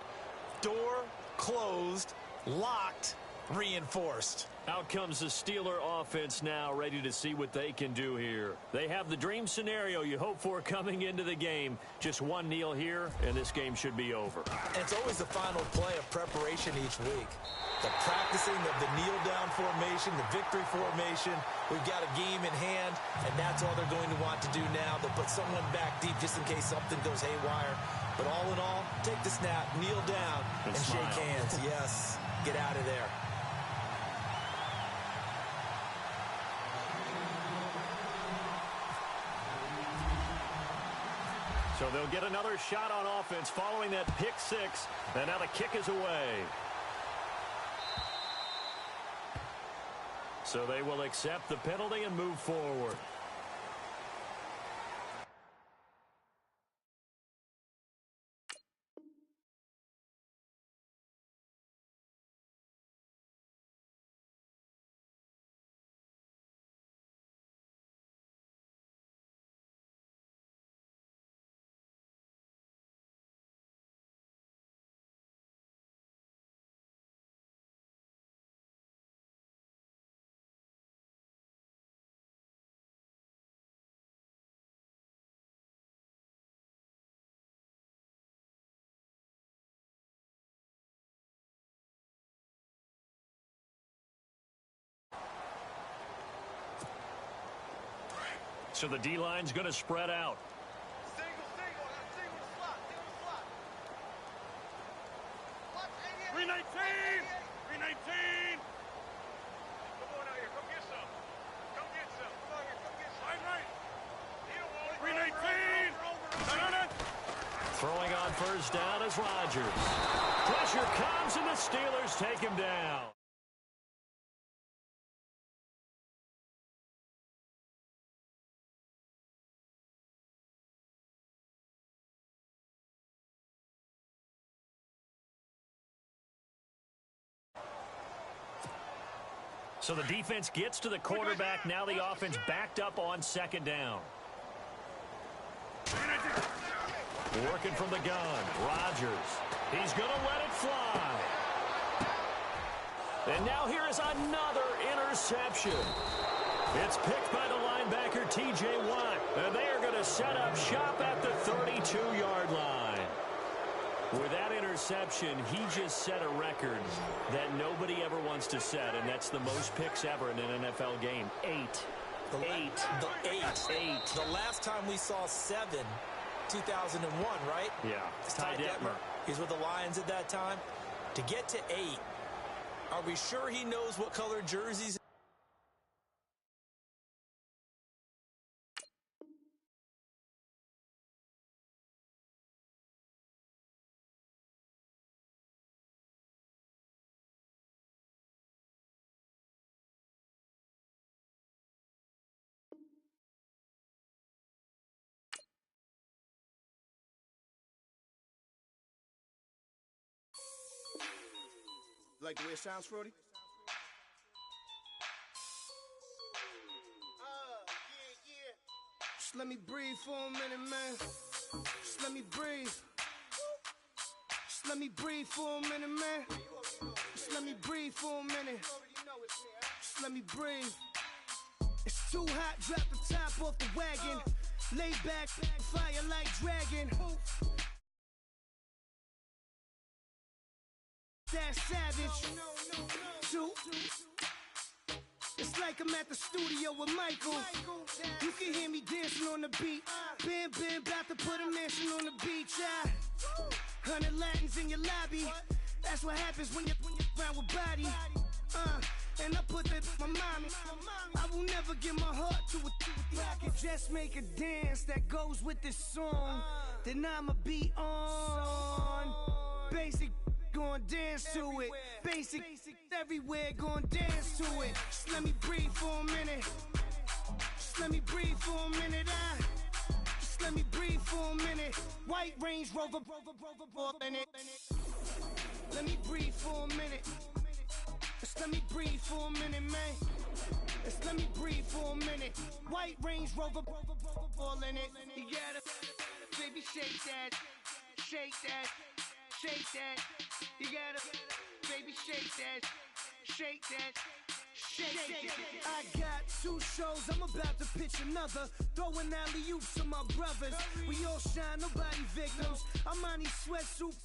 Door closed, locked, reinforced. Out comes the Steeler offense now, ready to see what they can do here. They have the dream scenario you hope for coming into the game. Just one kneel here, and this game should be over. And it's always the final play of preparation each week. The practicing of the kneel-down formation, the victory formation. We've got a game in hand, and that's all they're going to want to do now. They'll put someone back deep just in case something goes haywire. But all in all, take the snap, kneel down, and shake hands. Yes, get out of there. So they'll get another shot on offense following that pick six, and now the kick is away. So they will accept the penalty and move forward. So the D-line's going to spread out. Single slot. 319! 319! Come on out here, come get some. Come get some. Come out here, come get some. Right. 319! Throwing on first down is Rodgers. Pressure comes, and the Steelers take him down. So the defense gets to the quarterback. Now the offense backed up on second down. Working from the gun. Rodgers. He's going to let it fly. And now here is another interception. It's picked by the linebacker, T.J. Watt. And they are going to set up shop at the 32-yard line. With that interception, he just set a record that nobody ever wants to set, and that's the most picks ever in an NFL game. 8. The last time we saw 7, 2001, right? Yeah. It's Ty Detmer. He's with the Lions at that time. To get to 8, are we sure he knows what color jerseys? Like the way it sounds, Frody? Just let me breathe for a minute, man. Just let me breathe. Just let me breathe for a minute, man. Just let me breathe for a minute. Just let me breathe. It's too hot, drop the top off the wagon. Lay back, fire like dragon. that savage. Two. It's like I'm at the studio with Michael. You can hear me dancing on the beat. Bam, bam, about to put a mansion on the beach. 100 Latins in your lobby. That's what happens when you're around with body. And I put that in my mommy. I will never give my heart to it. I can just make a dance that goes with this song. Then I'ma be on. Basic, gon' dance to it. Basic, everywhere, gon' dance to it. Just let me breathe for a minute. Just let me breathe for a minute. Just let me breathe for a minute. White Range Rover, in it. Let me breathe for a minute. Just let me breathe for a minute, man. Just let me breathe for a minute. White Range Rover, all in it. You gotta, baby, shake that, shake that, shake that. You gotta, baby, shake that, shake that. Shake. I got 2 shows, I'm about to pitch another. Throwing alley-oops to my brothers. We all shine, nobody victims. I'm on these sweatsuit,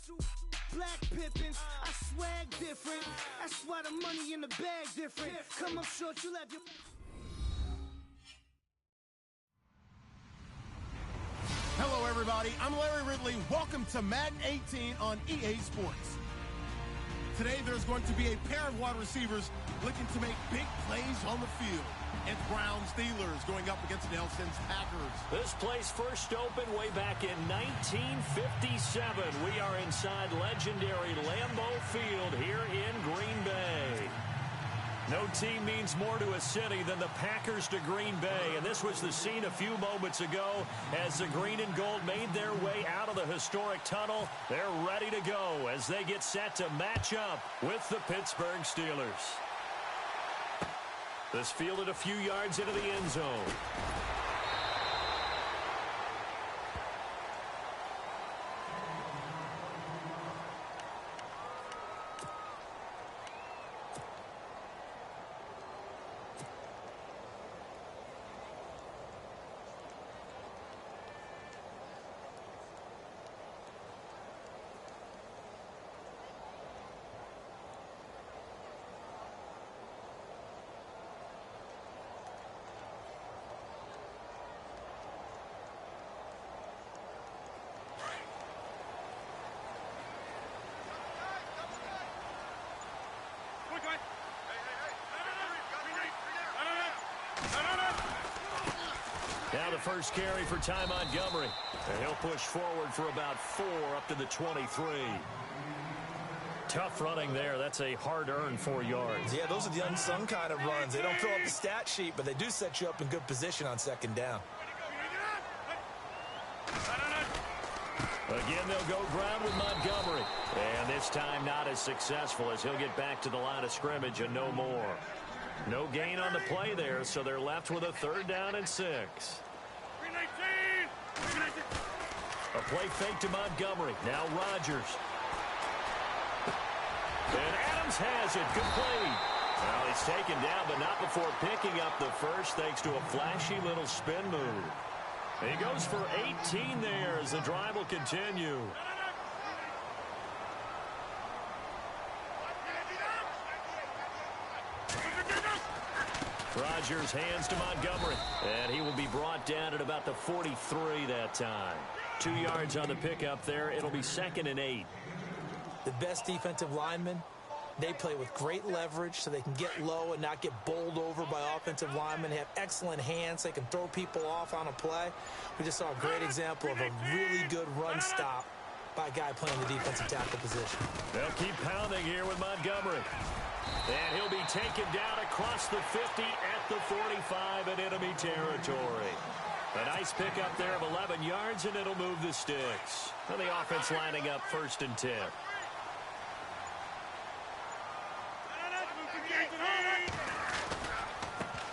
black Pippins. I swag different. That's why the money in the bag different. Come up short, you'll have your... Hello, everybody. I'm Larry Ridley. Welcome to Madden 18 on EA Sports. Today, there's going to be a pair of wide receivers looking to make big plays on the field. It's Browns Steelers going up against Nelson's Packers. This place first opened way back in 1957. We are inside legendary Lambeau Field here in Green Bay. No team means more to a city than the Packers to Green Bay, and this was the scene a few moments ago as the green and gold made their way out of the historic tunnel. They're ready to go as they get set to match up with the Pittsburgh Steelers. This fielded a few yards into the end zone. Now the first carry for Ty Montgomery. And he'll push forward for about 4 up to the 23. Tough running there. That's a hard-earned 4 yards. Yeah, those are the unsung kind of runs. They don't fill up the stat sheet, but they do set you up in good position on second down. Again, they'll go ground with Montgomery. And this time not as successful as he'll get back to the line of scrimmage and no more. No gain on the play there, so they're left with a 3rd down and 6. A play fake to Montgomery. Now Rodgers. And Adams has it. Complete. Well, he's taken down, but not before picking up the first thanks to a flashy little spin move. He goes for 18 there as the drive will continue. Rodgers hands to Montgomery, and he will be brought down at about the 43 that time. 2 yards on the pickup there. It'll be 2nd and 8. The best defensive linemen, they play with great leverage so they can get low and not get bowled over by offensive linemen. They have excellent hands. They can throw people off on a play. We just saw a great example of a really good run stop by a guy playing the defensive tackle position. They'll keep pounding here with Montgomery. And he'll be taken down across the 50 at the 45 in enemy territory. A nice pickup there of 11 yards, and it'll move the sticks. And the offense lining up 1st and 10.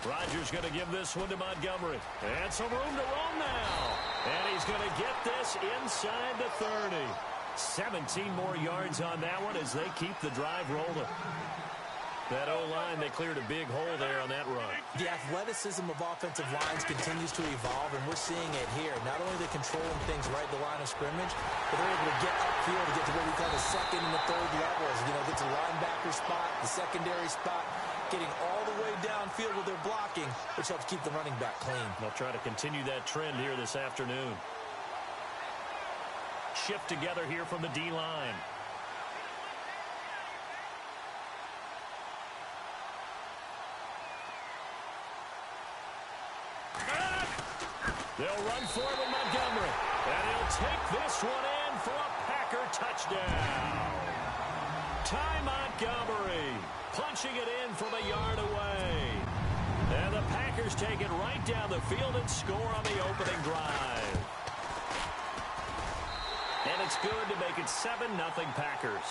Rodgers going to give this one to Montgomery. And some room to roam now. And he's going to get this inside the 30. 17 more yards on that one as they keep the drive rolling. That O-line, they cleared a big hole there on that run. The athleticism of offensive lines continues to evolve, and we're seeing it here. Not only are they controlling things right at the line of scrimmage, but they're able to get upfield to get to what we call the second and the third levels. You know, get to the linebacker spot, the secondary spot, getting all the way downfield with their blocking, which helps keep the running back clean. They'll try to continue that trend here this afternoon. Shift together here from the D-line. They'll run for it with Montgomery. And he'll take this one in for a Packer touchdown. Ty Montgomery punching it in from a yard away. And the Packers take it right down the field and score on the opening drive. And it's good to make it 7-0 Packers.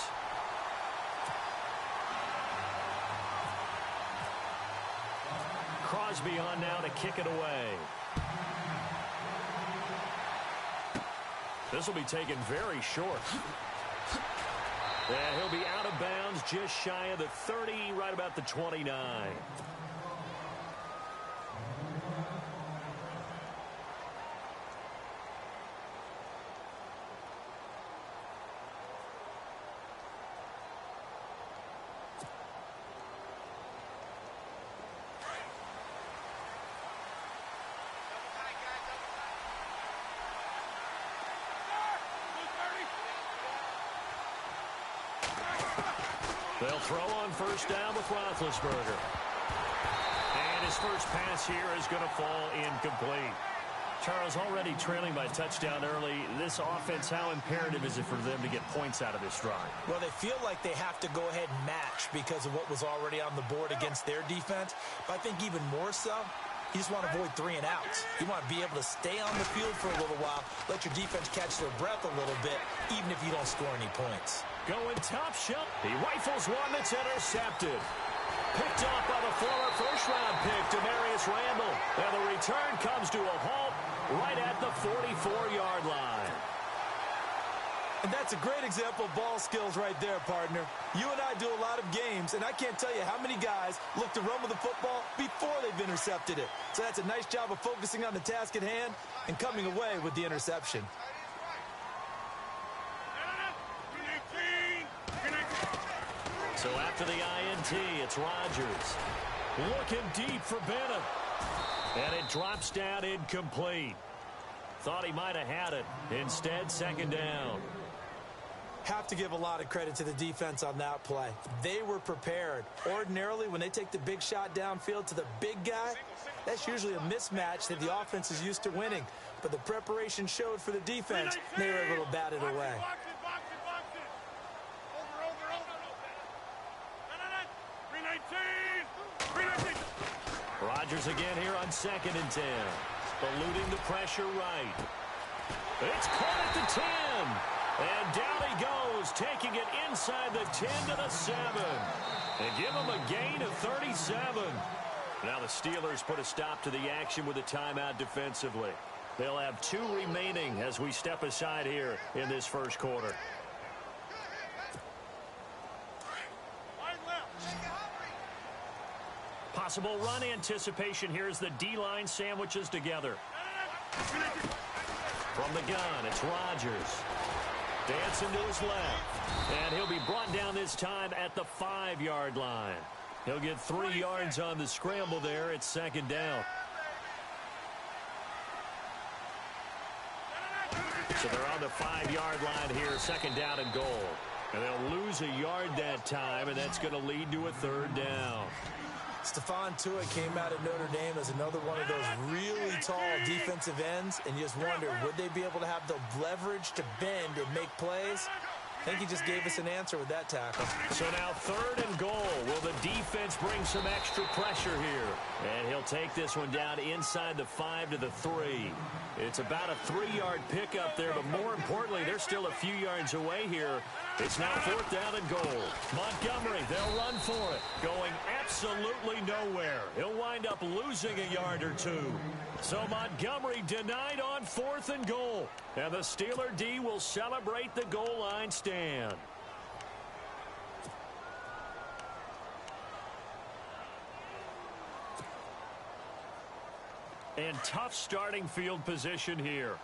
Crosby on now to kick it away. This will be taken very short. And he'll be out of bounds just shy of the 30, right about the 29. They'll throw on first down with Roethlisberger. And his first pass here is going to fall incomplete. Charles, already trailing by a touchdown early. This offense, how imperative is it for them to get points out of this drive? Well, they feel like they have to go ahead and match because of what was already on the board against their defense. But I think even more so, you just want to avoid 3 and outs. You want to be able to stay on the field for a little while, let your defense catch their breath a little bit, even if you don't score any points. Going top shelf. He rifles one that's intercepted. Picked off by the former first-round pick, Demarius Randall. And the return comes to a halt right at the 44-yard line. And that's a great example of ball skills right there, partner. You and I do a lot of games, and I can't tell you how many guys look to run with the football before they've intercepted it. So that's a nice job of focusing on the task at hand and coming away with the interception. So after the INT, it's Rodgers. Looking deep for Bennett. And it drops down incomplete. Thought he might have had it. Instead, second down. Have to give a lot of credit to the defense on that play. They were prepared. Ordinarily, when they take the big shot downfield to the big guy, that's usually a mismatch that the offense is used to winning. But the preparation showed for the defense. They were able to bat it away. Rodgers again here on 2nd and 10. Eluding the pressure right. It's caught at the 10. And down he goes, taking it inside the 10 to the 7. And give him a gain of 37. Now the Steelers put a stop to the action with a timeout defensively. They'll have 2 remaining as we step aside here in this first quarter. Possible run anticipation here as the D-line sandwiches together. From the gun, it's Rodgers. Dancing to his left. And he'll be brought down this time at the 5-yard line. He'll get 3 yards on the scramble there. It's second down. So they're on the 5-yard line here, second down and goal. And they'll lose a yard that time, and that's going to lead to a third down. Stephon Tuitt came out of Notre Dame as another one of those really tall defensive ends, and you just wonder, would they be able to have the leverage to bend and make plays? I think he just gave us an answer with that tackle. So now 3rd and goal. Will the defense bring some extra pressure here? And he'll take this one down inside the 5 to the 3. It's about a 3-yard pickup there, but more importantly, they're still a few yards away here. It's now 4th down and goal. Montgomery, they'll run for it. Going absolutely nowhere. He'll wind up losing a yard or 2. So Montgomery denied on 4th and goal. And the Steeler D will celebrate the goal line stand. And tough starting field position here.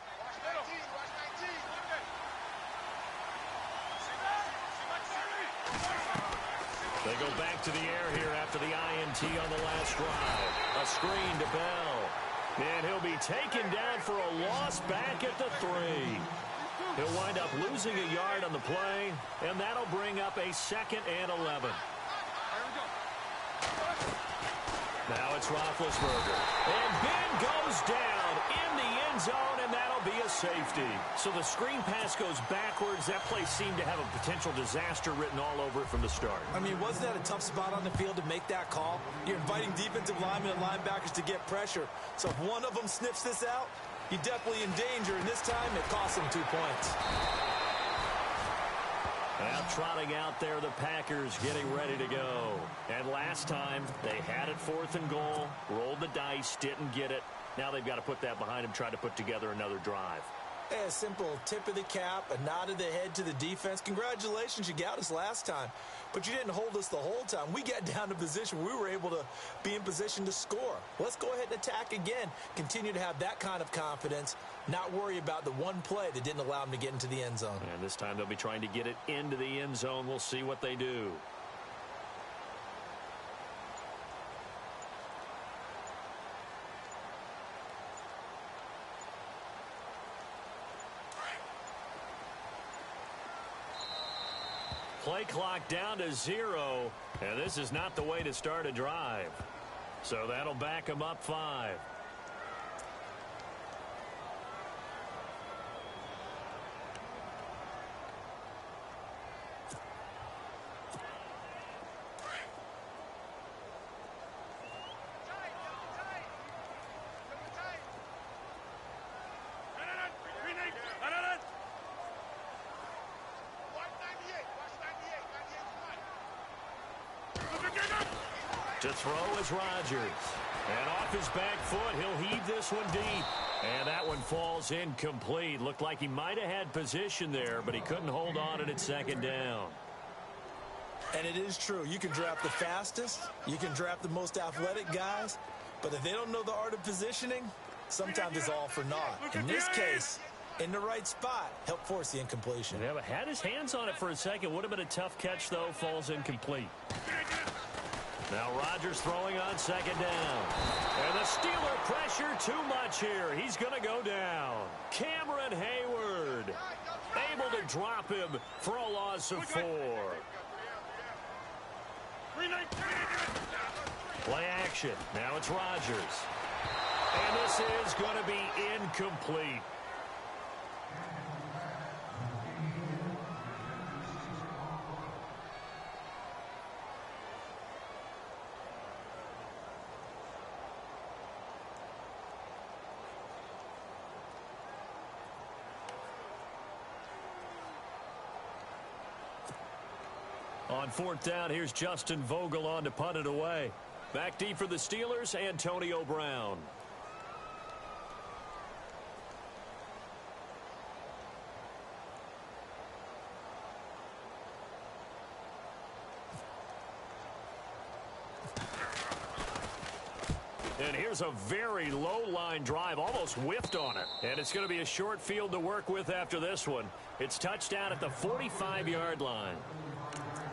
They go back to the air here after the INT on the last drive. A screen to Bell. And he'll be taken down for a loss back at the 3. He'll wind up losing a yard on the play, and that'll bring up a 2nd and 11. Now it's Roethlisberger. And Ben goes down in the end zone, and that'll be a safety. So the screen pass goes backwards. That play seemed to have a potential disaster written all over it from the start. I mean, wasn't that a tough spot on the field to make that call? You're inviting defensive linemen and linebackers to get pressure. So if one of them sniffs this out, you're definitely in danger, and this time it cost him 2 points. Now trotting out there, the Packers getting ready to go. And last time, they had it 4th and goal, rolled the dice, didn't get it. Now they've got to put that behind them, try to put together another drive. A simple tip of the cap, a nod of the head to the defense. Congratulations, you got us last time. But you didn't hold us the whole time. We got down to position where we were able to be in position to score. Let's go ahead and attack again. Continue to have that kind of confidence. Not worry about the one play that didn't allow them to get into the end zone. And this time they'll be trying to get it into the end zone. We'll see what they do. Play clock down to 0, and this is not the way to start a drive. So that'll back them up 5. To throw is Rodgers. And off his back foot, he'll heave this one deep. And that one falls incomplete. Looked like he might have had position there, but he couldn't hold on at 2nd down. And it is true. You can draft the fastest. You can draft the most athletic guys. But if they don't know the art of positioning, sometimes it's all for naught. In this case, in the right spot, help force the incompletion. Yeah, but had his hands on it for a second. Would have been a tough catch, though. Falls incomplete. Now Rodgers throwing on 2nd down. And the Steeler pressure too much here. He's going to go down. Cameron Hayward able to drop him for a loss of 4. Play action. Now it's Rodgers. And this is going to be incomplete. On 4th down, here's Justin Vogel on to punt it away. Back deep for the Steelers, Antonio Brown. And here's a very low-line drive, almost whiffed on it. And it's going to be a short field to work with after this one. It's touchdown at the 45-yard line.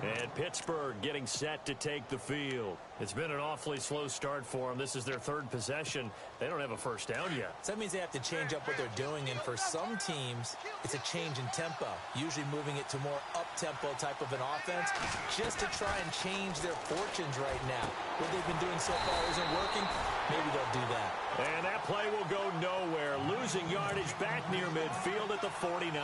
And Pittsburgh getting set to take the field. It's been an awfully slow start for them. This is their 3rd possession. They don't have a first down yet. So that means they have to change up what they're doing. And for some teams, it's a change in tempo. Usually moving it to more up-tempo type of an offense just to try and change their fortunes right now. What they've been doing so far isn't working. Maybe they'll do that. And that play will go nowhere. Losing yardage back near midfield at the 49.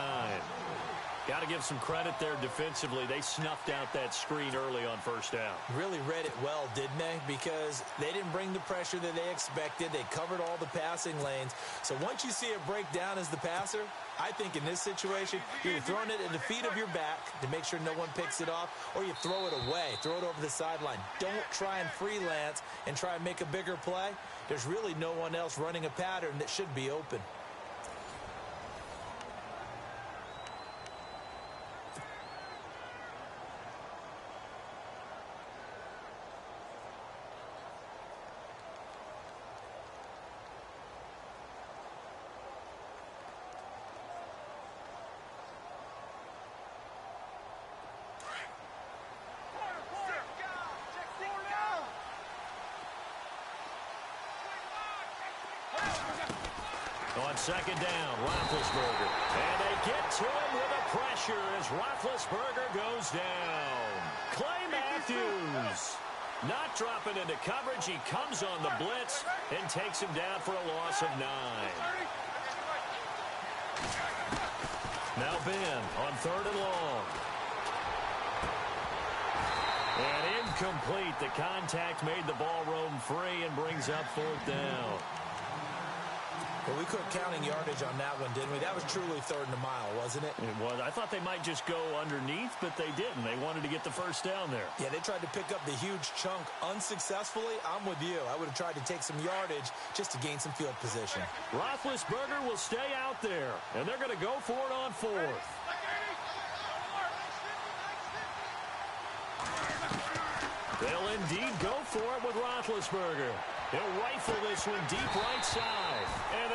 Got to give some credit there defensively. They snuffed out that screen early on 1st down. Really read it well, didn't they? Because they didn't bring the pressure that they expected. They covered all the passing lanes. So once you see it break down as the passer, I think in this situation, you're either throwing it at the feet of your back to make sure no one picks it off, or you throw it away, throw it over the sideline. Don't try and freelance and try and make a bigger play. There's really no one else running a pattern that should be open. On second down, Roethlisberger. And they get to him with a pressure as Roethlisberger goes down. Clay Matthews not dropping into coverage. He comes on the blitz and takes him down for a loss of 9. Now Ben on 3rd and long. And incomplete. The contact made the ball roam free and brings up 4th down. Well, we quit counting yardage on that one, didn't we? That was truly 3rd and a mile, wasn't it? It was. I thought they might just go underneath, but they didn't. They wanted to get the first down there. Yeah, they tried to pick up the huge chunk unsuccessfully. I'm with you. I would have tried to take some yardage just to gain some field position. Roethlisberger will stay out there, and they're going to go for it on 4th. They'll indeed go for it with Roethlisberger. He'll rifle this one deep right side. And